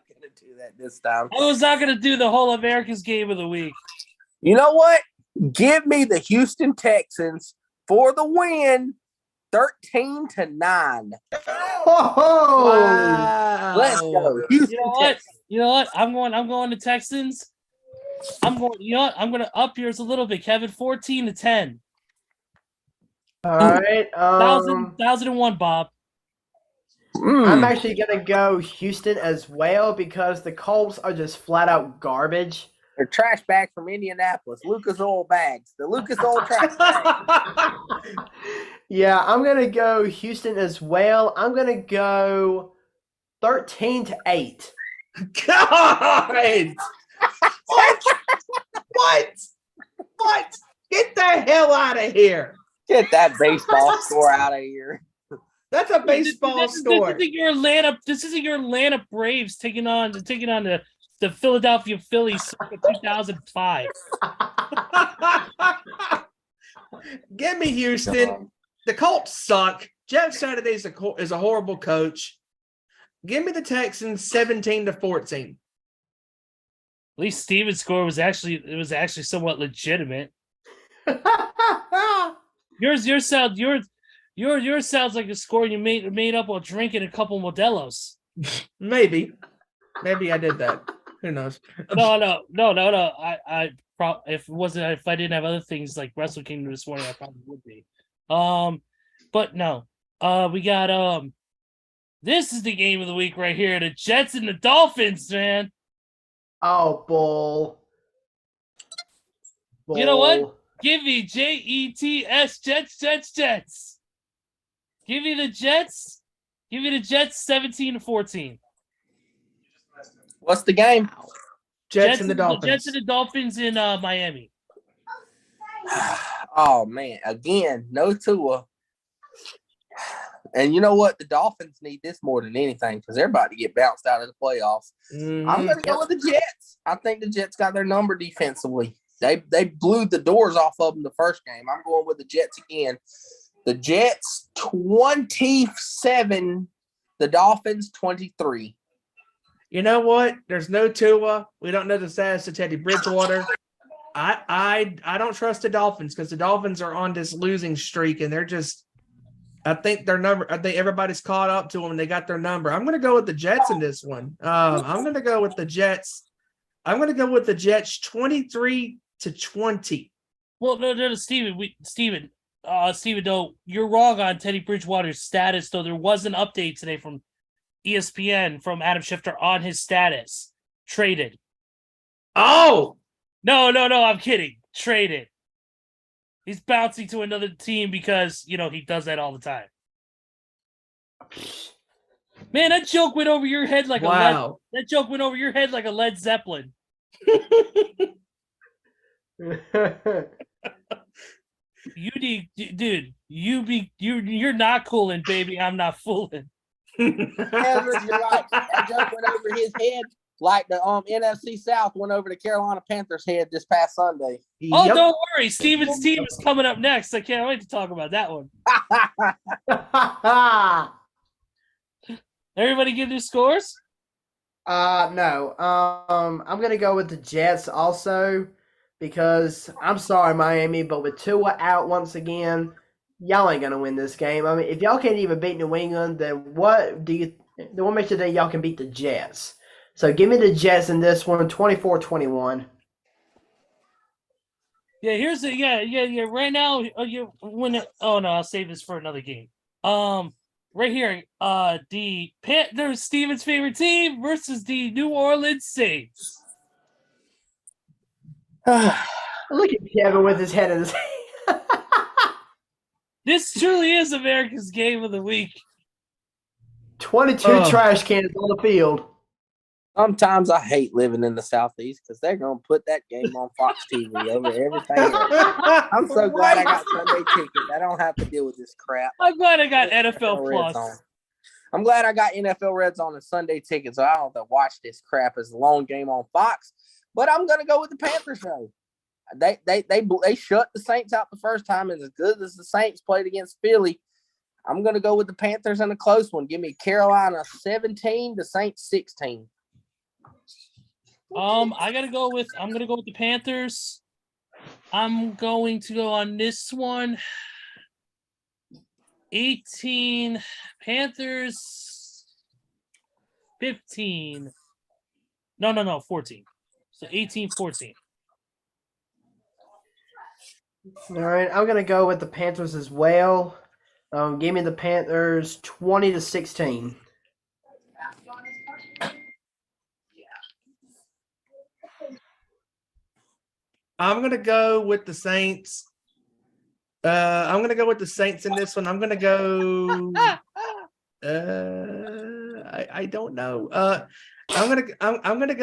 gonna do that this time. I was not gonna do the whole America's game of the week. You know what? Give me the Houston Texans for the win, 13-9. Oh, Wow. Let's go. Houston Texans. You know what? I'm going to Texans. I'm going to up yours a little bit, Kevin. 14-10. all right. 1001, Bob. I'm actually gonna go Houston as well because the Colts are just flat out garbage. They're trash bags from Indianapolis. Lucas Oil bags. The Lucas Oil trash bags. Yeah, I'm gonna go Houston as well. I'm gonna go 13-8. God! What? Get the hell out of here! Get that baseball score out of here. That's a baseball score. This isn't your Atlanta Braves taking on the Philadelphia Phillies circa 2005. Give me Houston. The Colts suck. Jeff Saturday is a horrible coach. Give me the Texans 17-14. At least Steven's score was actually somewhat legitimate. Yours sounds like a score you made up while drinking a couple Modelo's. Maybe I did that. Who knows? No. If I didn't have other things like Wrestle Kingdom this morning, I probably would be. But no. We got this is the game of the week right here. The Jets and the Dolphins, man. Oh, bull. You know what? Give me Jets, Jets. Give me the Jets. Give me the Jets 17-14. What's the game? Jets and the Dolphins. Jets and the Dolphins in Miami. Oh man, again, no Tua. And you know what? The Dolphins need this more than anything because they're about to get bounced out of the playoffs. I'm going to go with the Jets. I think the Jets got their number defensively. They blew the doors off of them the first game. I'm going with the Jets again. The Jets 27, the Dolphins 23. You know what? There's no Tua. We don't know the status of Teddy Bridgewater. I don't trust the Dolphins because the Dolphins are on this losing streak and they're just. I think everybody's caught up to them and they got their number. I'm going to go with the Jets in this one. I'm going to go with the Jets. I'm going to go with the Jets 23-20. Well, no, Steven, though, you're wrong on Teddy Bridgewater's status, though. There was an update today from ESPN from Adam Schefter on his status. Traded. Oh! No, I'm kidding. Traded. He's bouncing to another team because, he does that all the time. Man, that joke went over your head like that joke went over your head like a Led Zeppelin. You're not cooling, baby. I'm not fooling. You're right. That joke went over his head like the NFC South went over the Carolina Panthers' head this past Sunday. Oh, yep. Don't worry. Steven's team is coming up next. I can't wait to talk about that one. Everybody give their scores? No. I'm going to go with the Jets also because I'm sorry, Miami, but with Tua out once again, y'all ain't going to win this game. I mean, if y'all can't even beat New England, then what makes you think y'all can beat the Jets? So give me the Jets in this one, 24-21. Yeah. Right now, I'll save this for another game. Right here, the Panthers, Steven's favorite team versus the New Orleans Saints. Look at Kevin with his head in his hand. This truly is America's game of the week. 22 trash cans on the field. Sometimes I hate living in the Southeast because they're going to put that game on Fox TV over everything else. I'm so glad I got Sunday tickets. I don't have to deal with this crap. I'm glad I got NFL Red Plus. Zone. I'm glad I got NFL Red Zone and Sunday tickets, so I don't have to watch this crap as a long game on Fox. But I'm going to go with the Panthers, though. They shut the Saints out the first time, and as good as the Saints played against Philly, I'm going to go with the Panthers in a close one. Give me Carolina 17, the Saints 16. I'm gonna go with the Panthers. I'm going to go on this one. 18 Panthers 15. No, 14. So 18-14. All right, I'm gonna go with the Panthers as well. Give me the Panthers 20-16. I'm gonna go with the Saints. I'm gonna go with the Saints in this one. I'm gonna go. I don't know. I'm gonna go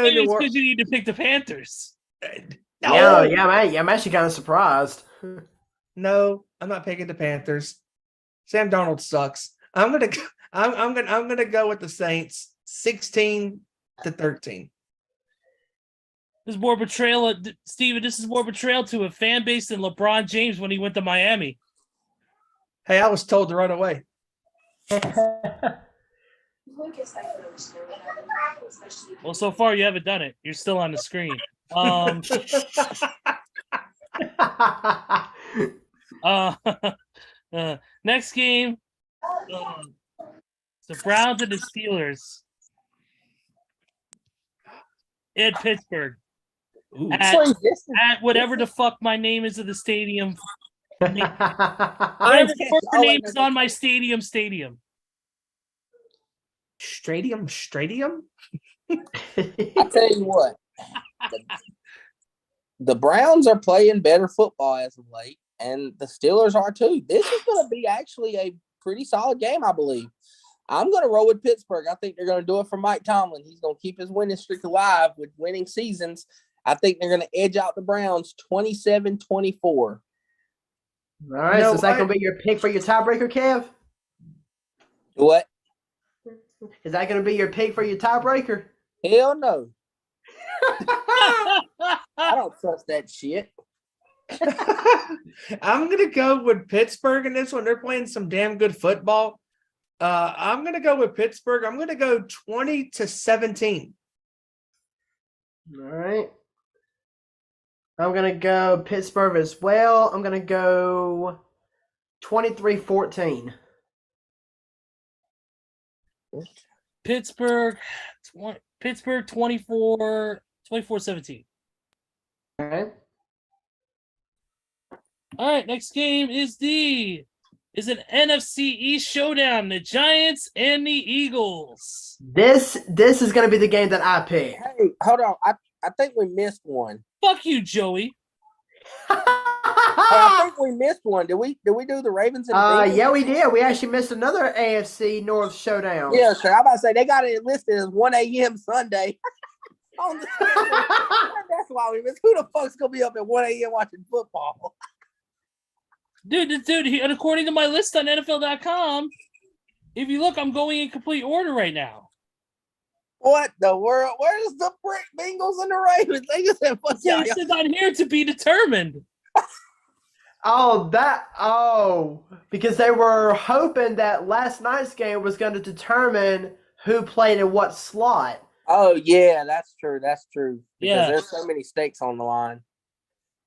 Maybe to it's because you need to pick the Panthers. No, Yeah, I'm actually kind of surprised. no, I'm not picking the Panthers. Sam Darnold sucks. I'm gonna go with the Saints 16-13. This is more betrayal, Steven. This is more betrayal to a fan base than LeBron James when he went to Miami. Hey, I was told to run away. Well, so far you haven't done it. You're still on the screen. Next game, the Browns and the Steelers in Pittsburgh. Ooh. At whatever the fuck my name is of the stadium. Whatever the name is on my stadium. Stradium? I tell you what, the Browns are playing better football as of late, and the Steelers are too. This is going to be actually a pretty solid game, I believe. I'm going to roll with Pittsburgh. I think they're going to do it for Mike Tomlin. He's going to keep his winning streak alive with winning seasons. I think they're going to edge out the Browns 27-24. All right, so is that going to be your pick for your tiebreaker, Kev? What? Is that going to be your pick for your tiebreaker? Hell no. I don't trust that shit. I'm going to go with Pittsburgh in this one. They're playing some damn good football. I'm going to go with Pittsburgh. I'm going to go 20-17. All right. I'm going to go Pittsburgh as well. I'm going to go 23-14. Pittsburgh 24-17. All right. All right, next game is an NFC East showdown, the Giants and the Eagles. This is going to be the game that I pick. Hey, hold on. I think we missed one. Fuck you, Joey. I think we missed one. Did we do the Ravens and the Bengals? Yeah, we did. We actually missed another AFC North showdown. Yeah, sure. I'm about to say they got it listed as 1 a.m. Sunday. On the That's why we missed. Who the fuck's gonna be up at 1 a.m. watching football? Dude, and according to my list on NFL.com, if you look, I'm going in complete order right now. What the world? Where's the Bengals and the Ravens? They just said, fuck Yeah, y'all. it's on here to be determined. Because they were hoping that last night's game was going to determine who played in what slot. Oh, yeah, that's true. That's true. Because Yeah. there's so many stakes on the line.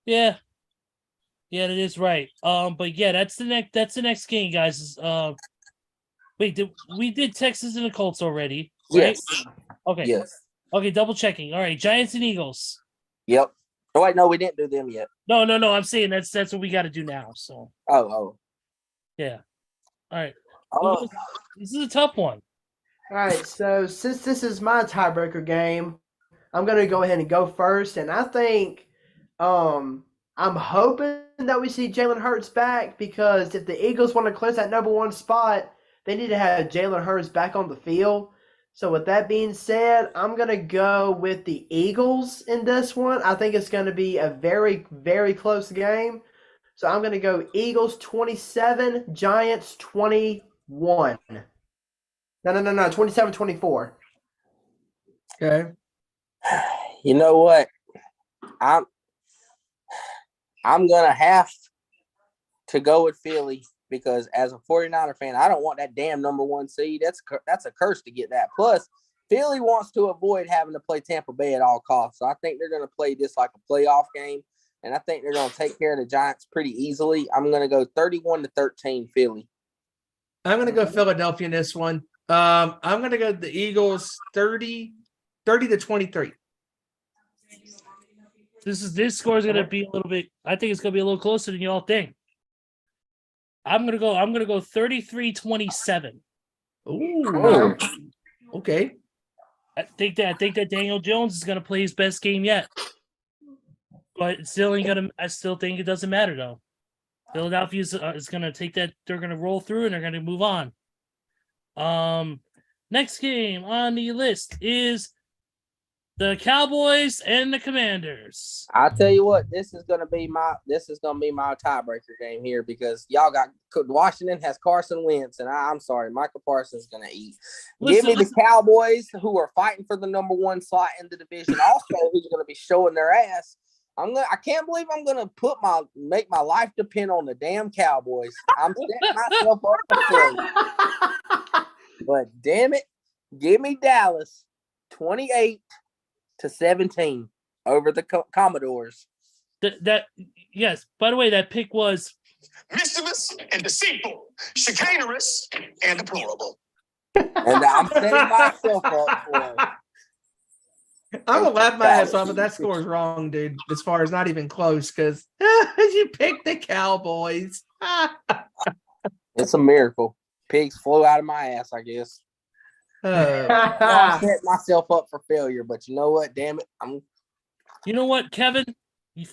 Yeah. Yeah, that is right. But yeah, that's the next game, guys. Wait, we did Texas and the Colts already, right? Yes. Okay. Yes. Okay, double checking. All right, Giants and Eagles. Yep. Oh, wait, no, we didn't do them yet. No. I'm saying that's what we got to do now. So Oh. yeah. All right. Oh. This is a tough one. All right, so since this is my tiebreaker game, I'm going to go ahead and go first. And I think I'm hoping that we see Jalen Hurts back, because if the Eagles want to clinch that number one spot, they need to have Jalen Hurts back on the field. So with that being said, I'm going to go with the Eagles in this one. I think it's going to be a very, very close game. So I'm going to go Eagles 27, Giants 21. No, 27-24. Okay. You know what? I'm gonna have to go with Philly because as a 49er fan, I don't want that damn number 1 seed. That's a curse to get that. Plus, Philly wants to avoid having to play Tampa Bay at all costs. So I think they're gonna play this like a playoff game, and I think they're gonna take care of the Giants pretty easily. I'm gonna go 31-13 Philly. I'm gonna go Philadelphia in this one. I'm gonna go the Eagles 30-23. This score is gonna be a little bit. I think it's gonna be a little closer than you all think. I'm gonna go 33-27. Ooh. Okay. I think that Daniel Jones is gonna play his best game yet. But it's still ain't gonna. I still think it doesn't matter though. Philadelphia is gonna take that. They're gonna roll through and they're gonna move on. Next game on the list is the Cowboys and the Commanders. I'll tell you what, this is gonna be my tiebreaker game here because y'all got Washington has Carson Wentz, and I'm sorry, Michael Parsons is gonna eat. Give me the Cowboys, who are fighting for the number 1 slot in the division, also who's gonna be showing their ass. I can't believe I'm gonna make my life depend on the damn Cowboys. I'm setting myself up for failure. But damn it, give me Dallas 28-17 over the Commodores. Yes. By the way, that pick was mischievous and deceitful, chicanerous and deplorable. And I'm setting myself up for. I'm gonna laugh my ass off, but that score is wrong, dude. As far as not even close, because you picked the Cowboys. It's a miracle. Pigs flew out of my ass, I guess. I set myself up for failure, but you know what? Damn it, You know what, Kevin? You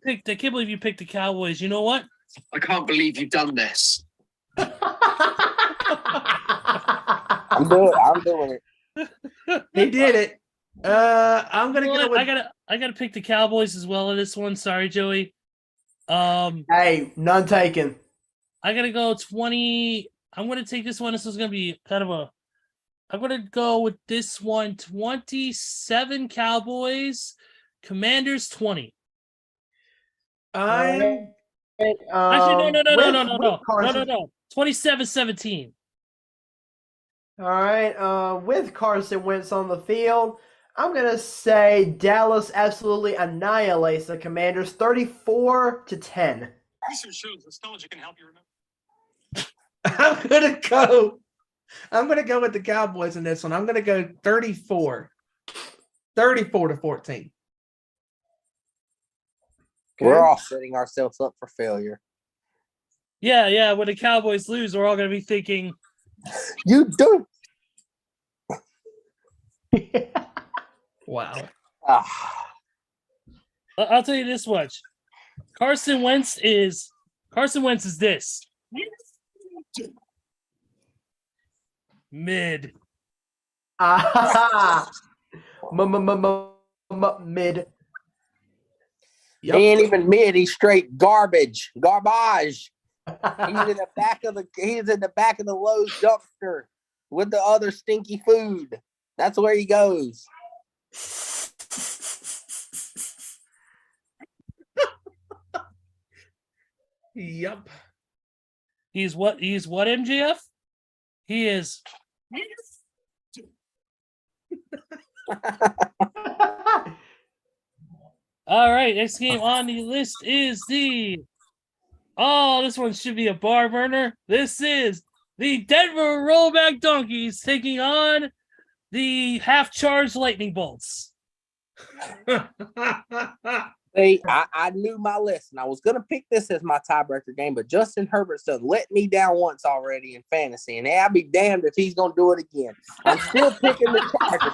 picked. I can't believe you picked the Cowboys. You know what? I can't believe you've done this. I'm doing it. He did it. I'm gonna You know go what? with. I gotta pick the Cowboys as well in this one. Sorry, Joey. Hey, none taken. I gotta go 20. I'm gonna take this one. This is gonna be kind of a. I'm gonna go with this one. 27 Cowboys, Commanders 20. I'm Actually, no. 27-17. All right. With Carson Wentz on the field, I'm going to say Dallas absolutely annihilates the Commanders 34-10. Research shows nostalgia can help you remember. I'm gonna go with the Cowboys in this one. I'm gonna go 34-14. We're all setting ourselves up for failure. Yeah. When the Cowboys lose, we're all gonna be thinking, You do. Wow. I'll tell you this much. Carson Wentz is this. Mid. Mid. Yep. He ain't even mid. He's straight garbage. He's in the back of the Lowe's dumpster with the other stinky food. That's where he goes. Yep. He's what MJF? He is. All right, next game on the list is this one should be a bar burner. This is the Denver Rollback Donkeys taking on the half-charged Lightning Bolts. See, I knew my lesson. I was going to pick this as my tiebreaker game, but Justin Herbert's done let me down once already in fantasy, and I'll be damned if he's going to do it again. I'm still picking the Chargers.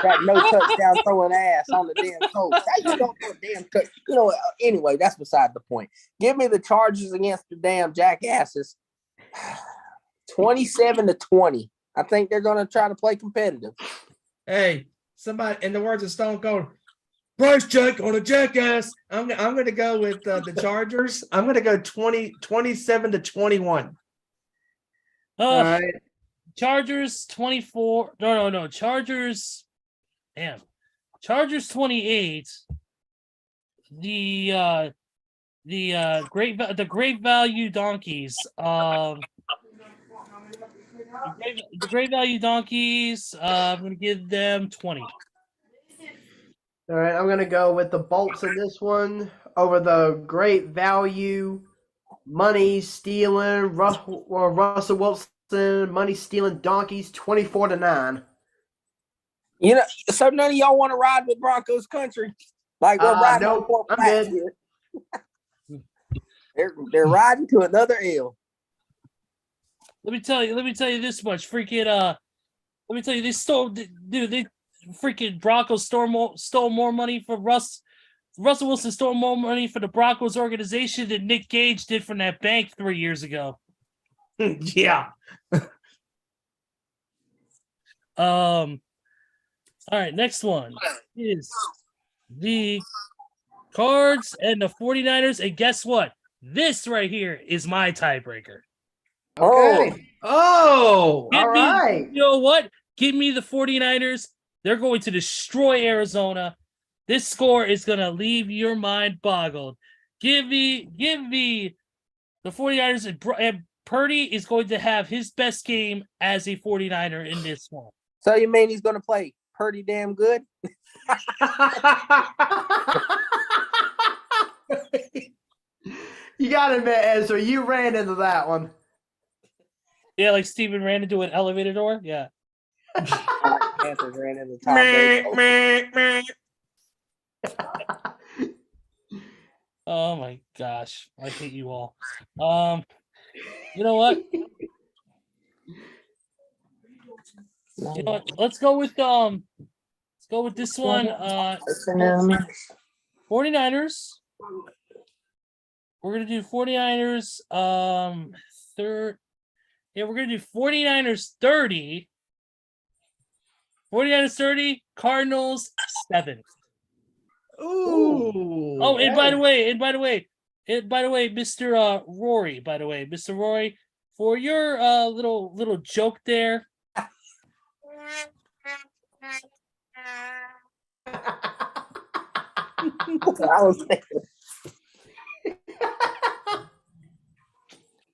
That no touchdown throwing ass on the damn coach. How you don't throw a damn touch? You know, anyway, that's beside the point. Give me the Chargers against the damn jackasses. 27-20. I think they're going to try to play competitive. Hey, somebody, in the words of Stone Cold, price check on a jackass. I'm going to go with the Chargers. I'm going to go 27-21. All right. Chargers 24. No. Chargers. Damn. Chargers 28. The great value donkeys. The great value donkeys. I'm gonna give them 20. All right, I'm gonna go with the Bolts in this one over the great value, money stealing Russell Wilson, money stealing donkeys, 24-9. You know, so none of y'all want to ride with Broncos country, like we're riding. Nope, on I'm flats good. here. They're riding to another L. Let me tell you this much. Freaking let me tell you, they freaking Broncos stole more money from Russell Wilson stole more money for the Broncos organization than Nick Gage did from that bank 3 years ago. Yeah. All right, next one is the Cards and the 49ers. And guess what? This right here is my tiebreaker. Okay. Oh, Give all me, right. you know what? Give me the 49ers. They're going to destroy Arizona. This score is going to leave your mind boggled. Give me the 49ers, and Purdy is going to have his best game as a 49er in this one. So you mean he's going to play pretty damn good? You got to admit, Ezra, you ran into that one. Yeah, like Steven ran into an elevator door. Yeah. Panthers ran in the top. Oh my gosh, I hate you all. You know what? Let's go with this one. 49ers. We're gonna do 49ers. Third. Yeah, we're gonna do 49ers 30. 49ers 30. Cardinals 7. Ooh. Oh, and by the way, Mr. Rory, Mr. Rory, for your little joke there.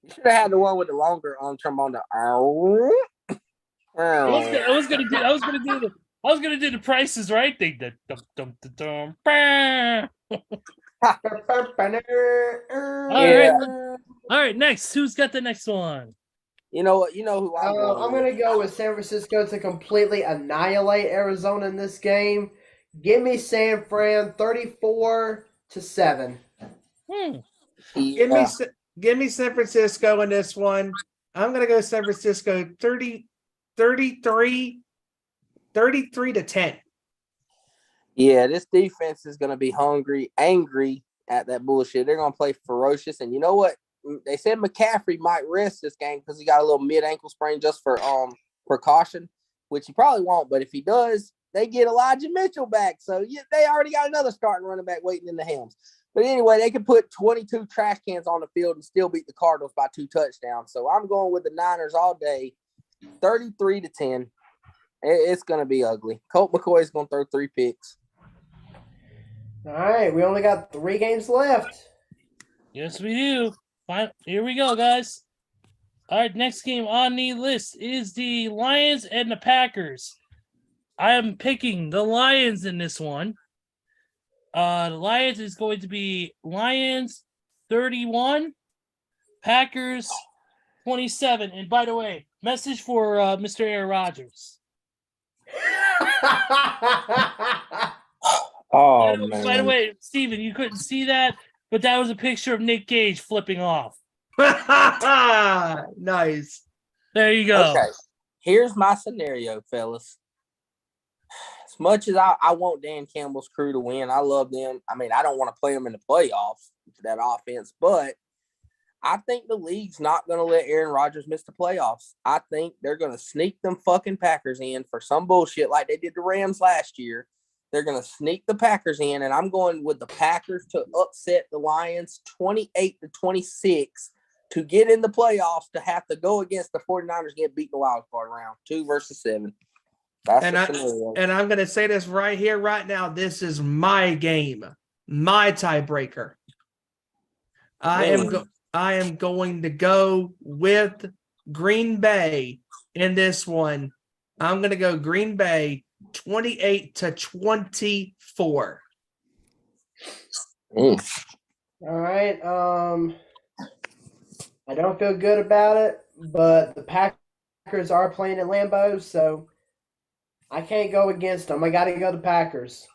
You should have had the one with the longer trombone. I was gonna do the prices right thing. All right. Next, who's got the next one? You know what? You know who I'm going I'm going to go with San Francisco to completely annihilate Arizona in this game. Give me San Fran 34-7. Give me San Francisco in this one. I'm going to go San Francisco 33-10. Yeah, this defense is going to be angry at that bullshit. They're going to play ferocious. And you know what? They said McCaffrey might rest this game because he got a little mid-ankle sprain just for precaution, which he probably won't. But if he does, they get Elijah Mitchell back. So they already got another starting running back waiting in the helms. But anyway, they can put 22 trash cans on the field and still beat the Cardinals by 2 touchdowns. So I'm going with the Niners all day, 33-10. It's going to be ugly. Colt McCoy is going to throw 3 picks. All right, we only got 3 games left. Yes, we do. Fine. Here we go, guys. All right, next game on the list is the Lions and the Packers. I am picking the Lions in this one. The Lions is going to be Lions 31, Packers 27. And by the way, message for Mr. Aaron Rodgers. Oh, man. By the way, Steven, you couldn't see that, but that was a picture of Nick Gage flipping off. Nice. There you go. Okay. Here's my scenario, fellas. As much as I want Dan Campbell's crew to win, I love them. I mean, I don't want to play them in the playoffs, that offense, but I think the league's not going to let Aaron Rodgers miss the playoffs. I think they're going to sneak them fucking Packers in for some bullshit like they did the Rams last year. They're going to sneak the Packers in, and I'm going with the Packers to upset the Lions 28-26 to get in the playoffs, to have to go against the 49ers, get beat in the wild card round 2 versus 7. That's And the scenario. And I'm going to say this right here, right now. This is my game, my tiebreaker. I am going to go with Green Bay in this one. I'm going to go Green Bay 28-24. All right. I don't feel good about it, but the Packers are playing at Lambeau, so I can't go against them. I got to go to Packers.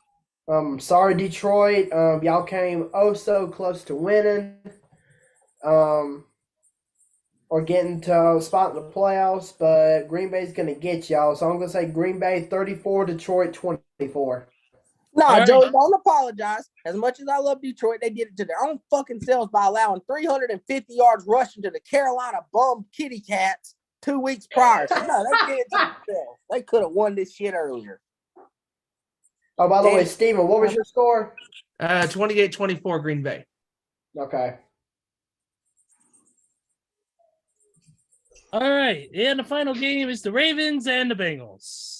Sorry, Detroit. Y'all came so close to winning, or getting to a spot in the playoffs, but Green Bay's going to get y'all. So I'm going to say Green Bay 34, Detroit 24. No, Joey, don't apologize. As much as I love Detroit, they did it to their own fucking selves by allowing 350 yards rushing to the Carolina bum kitty cats 2 weeks prior. So, no, they did it to themselves. They could have won this shit earlier. Oh, by the way, Steven, what was your score? 28-24 Green Bay. Okay. All right, and the final game is the Ravens and the Bengals.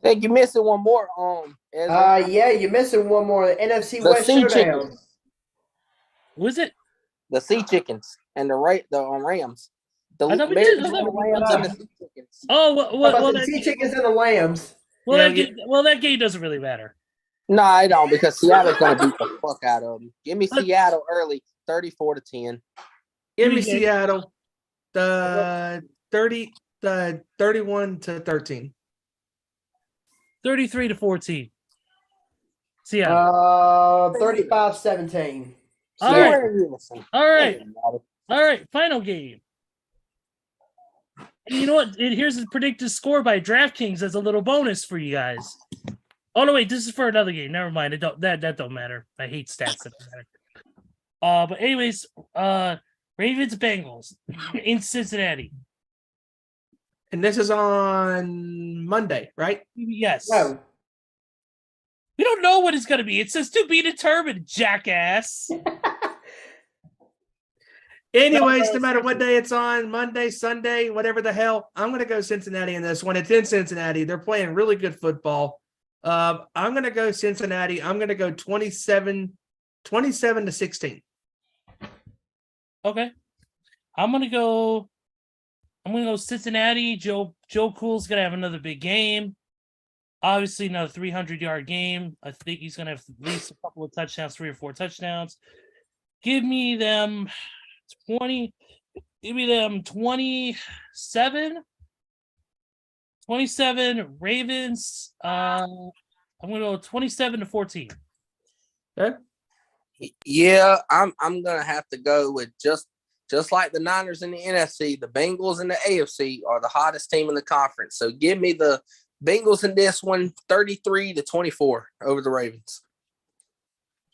I think you're missing one more. Yeah, you're missing one more. The NFC The West Sea Showdown. Chickens. Was it? The Sea Chickens and the Rams. The I thought we Bears did. and the Rams and the Sea Chickens. Oh, well, the Sea Chickens and the Lambs. that game doesn't really matter. No, I don't, because Seattle's going to beat the fuck out of them. Give me Seattle early, 34-10. Give me Seattle, the 31-13. 33-14. Seattle. 35-17. All right. Final game. And you know what? Here's the predicted score by DraftKings as a little bonus for you guys. Oh no, wait, this is for another game. Never mind. That don't matter. I hate stats that don't matter. But anyways, Ravens Bengals in Cincinnati. And this is on Monday, right? Yes. No. We don't know what it's going to be. It says to be determined, jackass. Anyways, no matter what day it's on, Monday, Sunday, whatever the hell, I'm going to go Cincinnati in this one. It's in Cincinnati. They're playing really good football. I'm going to go Cincinnati. I'm going to go 27-16. Okay. I'm going to go Cincinnati. Joe Cool's going to have another big game. Obviously, another 300-yard game. I think he's going to have at least a couple of touchdowns, 3 or 4 touchdowns. Give me them 20. Give me them 27. 27 Ravens. I'm going to go 27-14. Okay. Yeah, I'm going to have to go with just like the Niners in the NFC, the Bengals in the AFC are the hottest team in the conference. So give me the Bengals in this one, 33-24 over the Ravens.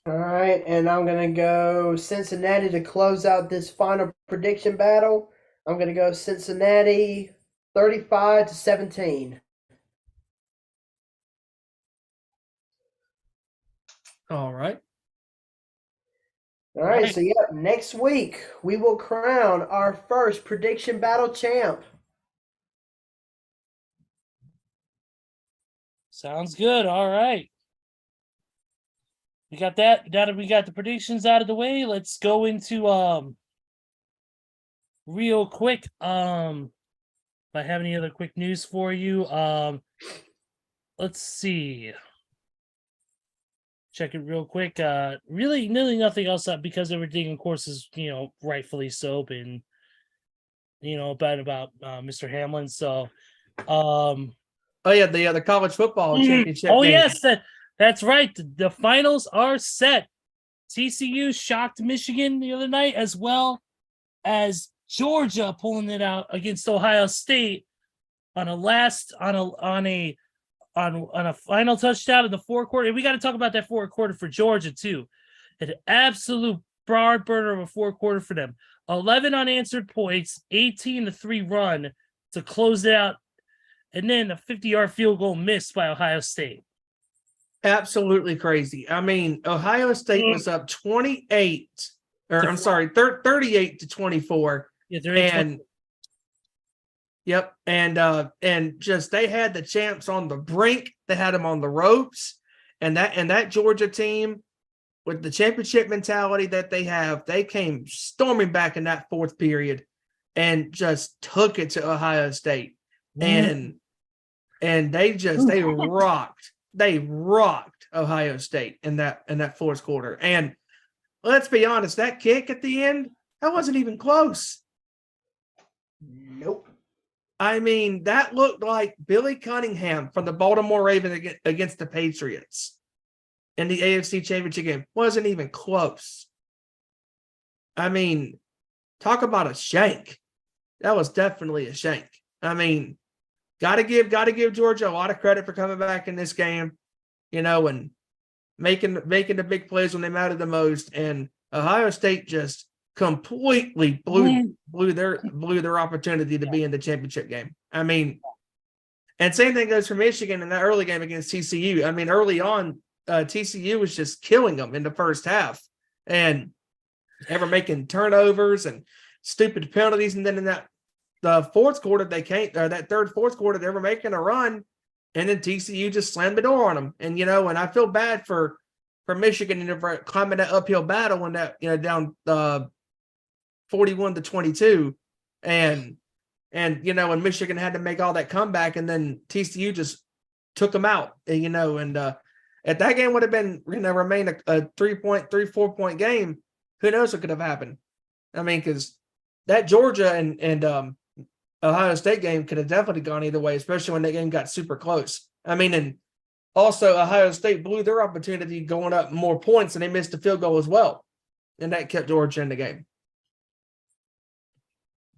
All right, and I'm going to go Cincinnati to close out this final prediction battle. I'm going to go Cincinnati 35-17. All right. All right, so next week we will crown our first prediction battle champ. Sounds good. All right. We got that. We got the predictions out of the way. Let's go into real quick. If I have any other quick news for you. Let's see. Check it real quick. Really nothing else up because everything, of course, is rightfully so, and about Mr. Hamlin. So, the college football championship. Oh game. yes, that's right. The finals are set. TCU shocked Michigan the other night, as well as Georgia pulling it out against Ohio State on a final touchdown in the fourth quarter. And we got to talk about that fourth quarter for Georgia too. An absolute barn burner of a fourth quarter for them. 11 unanswered points, 18-3 run to close it out, and then a 50-yard field goal missed by Ohio State. Absolutely crazy. I mean, Ohio State was up 38, or I'm sorry, 38-24. Yeah, And yep, and just they had the champs on the brink. They had them on the ropes, and that Georgia team, with the championship mentality that they have, they came storming back in that fourth period and just took it to Ohio State. And they rocked Ohio State in that fourth quarter. And let's be honest, that kick at the end, that wasn't even close. Nope. I mean, that looked like Billy Cunningham from the Baltimore Ravens against the Patriots in the AFC Championship game. Wasn't even close. I mean, talk about a shank. That was definitely a shank. I mean, gotta give Georgia a lot of credit for coming back in this game, and making the big plays when they mattered the most. And Ohio State just completely blew their opportunity to be in the championship game. I mean, and same thing goes for Michigan in that early game against TCU. I mean, early on, TCU was just killing them in the first half, and they were making turnovers and stupid penalties. And then in the fourth quarter, that fourth quarter, they were making a run, and then TCU just slammed the door on them. And and I feel bad for Michigan for climbing that uphill battle when that down 41-22, and when Michigan had to make all that comeback, and then TCU just took them out. And if that game would have been remain a 3-4 point game, who knows what could have happened? I mean, because that Georgia and Ohio State game could have definitely gone either way, especially when that game got super close. I mean, and also Ohio State blew their opportunity going up more points, and they missed a field goal as well, and that kept Georgia in the game.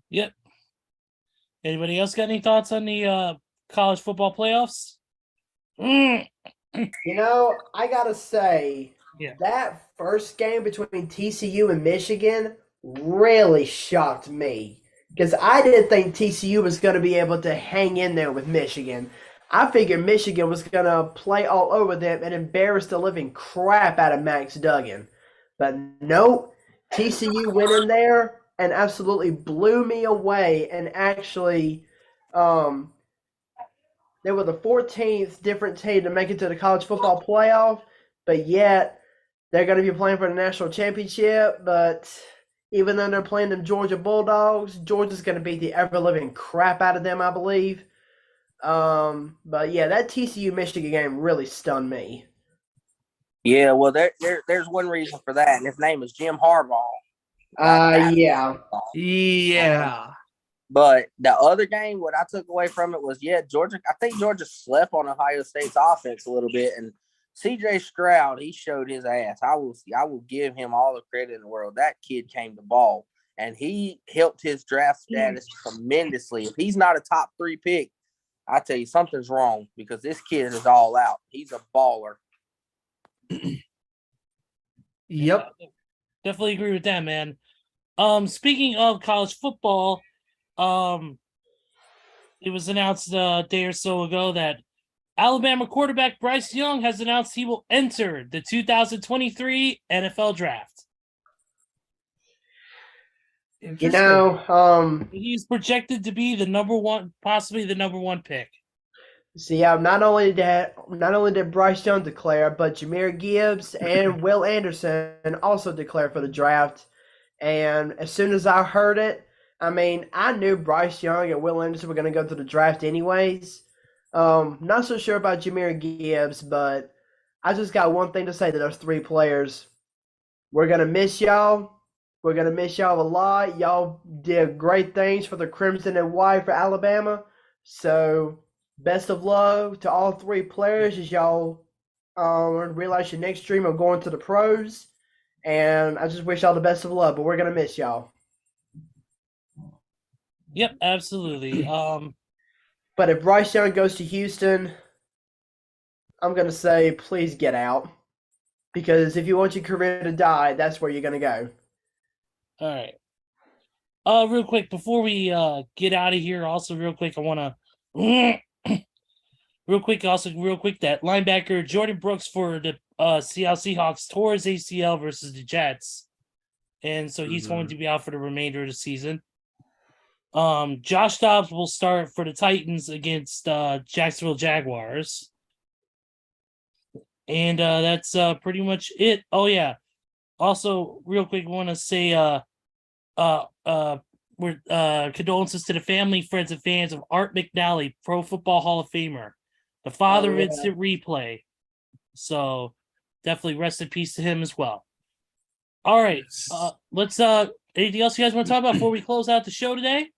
Yep. Anybody else got any thoughts on the college football playoffs? I gotta say, that first game between TCU and Michigan really shocked me, because I didn't think TCU was going to be able to hang in there with Michigan. I figured Michigan was going to play all over them and embarrass the living crap out of Max Duggan. But nope, TCU went in there and absolutely blew me away, and actually they were the 14th different team to make it to the college football playoff, but yet they're going to be playing for the national championship. But even though they're playing them Georgia Bulldogs, Georgia's going to beat the ever-living crap out of them, I believe. But yeah, that TCU-Michigan game really stunned me. Yeah, well, there's one reason for that, and his name is Jim Harbaugh. Yeah. Yeah. But the other game, what I took away from it was, Georgia. I think Georgia slept on Ohio State's offense a little bit, and C.J. Stroud, he showed his ass. I will give him all the credit in the world. That kid came to ball, and he helped his draft status tremendously. If he's not a top 3 pick, I tell you something's wrong, because this kid is all out. He's a baller. Yep. Definitely agree with that, man. Speaking of college football, it was announced a day or so ago that Alabama quarterback Bryce Young has announced he will enter the 2023 NFL Draft. He's projected to be the number one, possibly the number 1 pick. So yeah, not only did Bryce Young declare, but Jahmyr Gibbs and Will Anderson also declared for the draft. And as soon as I heard it, I mean, I knew Bryce Young and Will Anderson were going to go to the draft anyways. Not so sure about Jahmyr Gibbs, but I just got one thing to say to those 3 players. We're going to miss y'all. We're going to miss y'all a lot. Y'all did great things for the Crimson and White for Alabama. So best of luck to all 3 players as y'all realize your next dream of going to the pros. And I just wish y'all the best of luck, but we're going to miss y'all. Yep, absolutely. But if Bryce Young goes to Houston, I'm going to say, please get out. Because if you want your career to die, that's where you're going to go. All right. Real quick, before we get out of here, also real quick, I want to real quick, that linebacker Jordan Brooks for the Seattle Seahawks tore his ACL versus the Jets, and so he's going to be out for the remainder of the season. Josh Dobbs will start for the Titans against Jacksonville Jaguars, and that's pretty much it. Oh yeah, also real quick, I want to say condolences to the family, friends, and fans of Art McNally, Pro Football Hall of Famer, the father of instant replay. So definitely rest in peace to him as well. All right. Let's anything else you guys want to talk about before we close out the show today?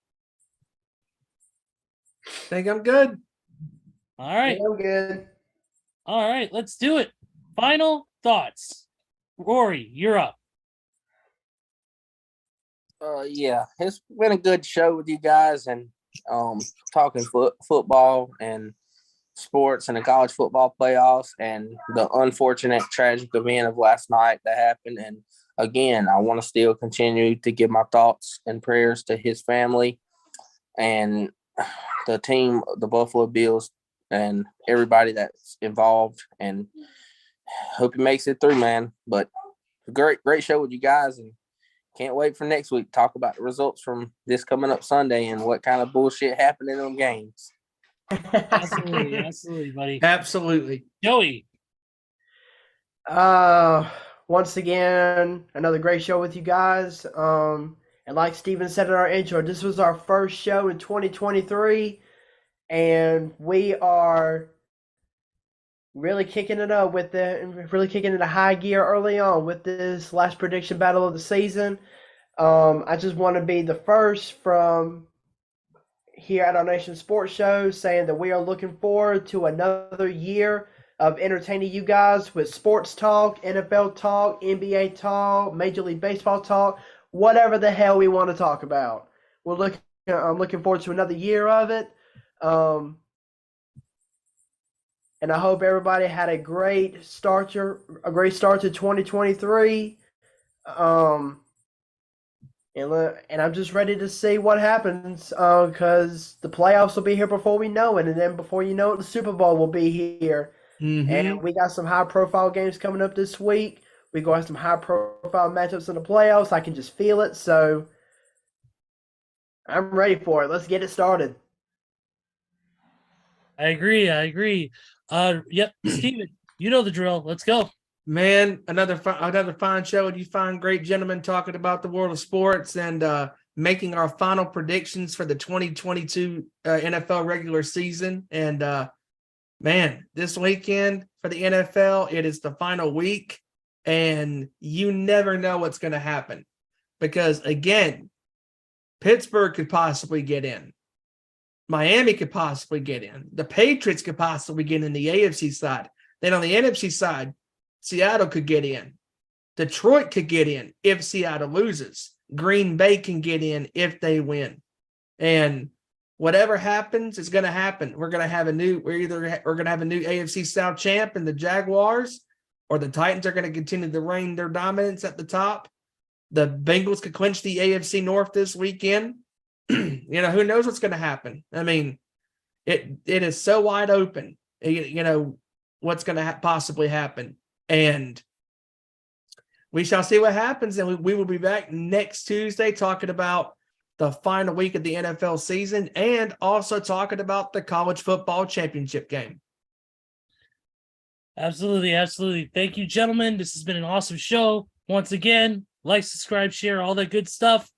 Think I'm good. All right. Yeah, I'm good. All right, let's do it. Final thoughts. Rory, you're up. Yeah, it's been a good show with you guys and talking football and sports and the college football playoffs and the unfortunate tragic event of last night that happened. And again, I want to still continue to give my thoughts and prayers to his family and the team, the Buffalo Bills, and everybody that's involved, and hope he makes it through, man. But great show with you guys, and can't wait for next week to talk about the results from this coming up Sunday and what kind of bullshit happened in them games. Absolutely, buddy. Absolutely. Joey. Once again, another great show with you guys. And like Steven said in our intro, this was our first show in 2023, and we are really kicking it up really kicking into high gear early on with this last prediction battle of the season. I just want to be the first from here at our Nation Sports Show saying that we are looking forward to another year of entertaining you guys with sports talk, NFL talk, NBA talk, Major League Baseball talk, whatever the hell we want to talk about. I'm looking forward to another year of it. And I hope everybody had a great start to 2023. And I'm just ready to see what happens because the playoffs will be here before we know it. And then before you know it, the Super Bowl will be here. Mm-hmm. And we got some high-profile games coming up this week. We're going to have some high-profile matchups in the playoffs. I can just feel it. So I'm ready for it. Let's get it started. I agree. Yep, Steven, you know the drill. Let's go. Man, another fine show with you fine, great gentlemen talking about the world of sports and making our final predictions for the 2022 NFL regular season. And, man, this weekend for the NFL, it is the final week, and you never know what's going to happen because, again, Pittsburgh could possibly get in. Miami could possibly get in. The Patriots could possibly get in the AFC side. Then on the NFC side, Seattle could get in. Detroit could get in if Seattle loses. Green Bay can get in if they win. And whatever happens is going to happen. We're going to have a new AFC South champ in the Jaguars, or the Titans are going to continue to reign their dominance at the top. The Bengals could clinch the AFC North this weekend. Who knows what's going to happen? I mean, it is so wide open, what's going to possibly happen. And we shall see what happens. And we will be back next Tuesday talking about the final week of the NFL season and also talking about the college football championship game. Absolutely. Thank you, gentlemen. This has been an awesome show. Once again, like, subscribe, share, all that good stuff.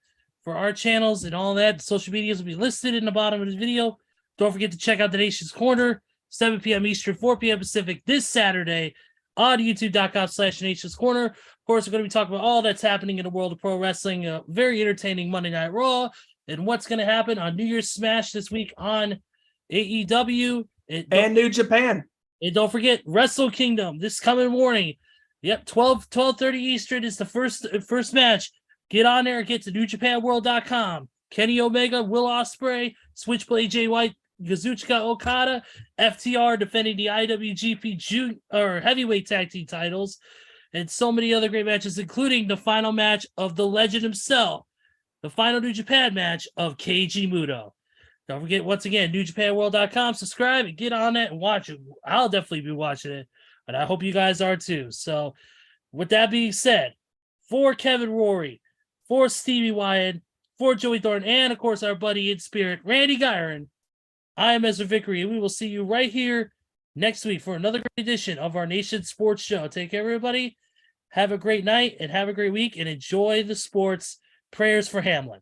For our channels and all that, the social medias will be listed in the bottom of this video. Don't forget to check out the Nation's Corner, 7 p.m. Eastern, 4 p.m. Pacific this Saturday on youtube.com/Nation's Corner. Of course, we're going to be talking about all that's happening in the world of pro wrestling, a very entertaining Monday Night Raw, and what's going to happen on New Year's Smash this week on AEW. And New Japan. And don't forget, Wrestle Kingdom this coming morning. Yep, 12:30 Eastern is the first match. Get on there and get to NewJapanWorld.com. Kenny Omega, Will Ospreay, Switchblade Jay White, Kazuchika Okada, FTR defending the IWGP heavyweight tag team titles. and so many other great matches, including the final match of the legend himself, the final New Japan match of Keiji Muto. Don't forget, once again, NewJapanWorld.com. Subscribe and get on that and watch it. I'll definitely be watching it, and I hope you guys are too. So, with that being said, for Kevin Rory, for Stevie Wyand, for Joey Thornton, and of course our buddy in spirit, Randy Gyron, I am Ezra Vickery, and we will see you right here next week for another great edition of our Nation Sports Show. Take care, everybody. Have a great night and have a great week, and enjoy the sports. Prayers for Hamlin.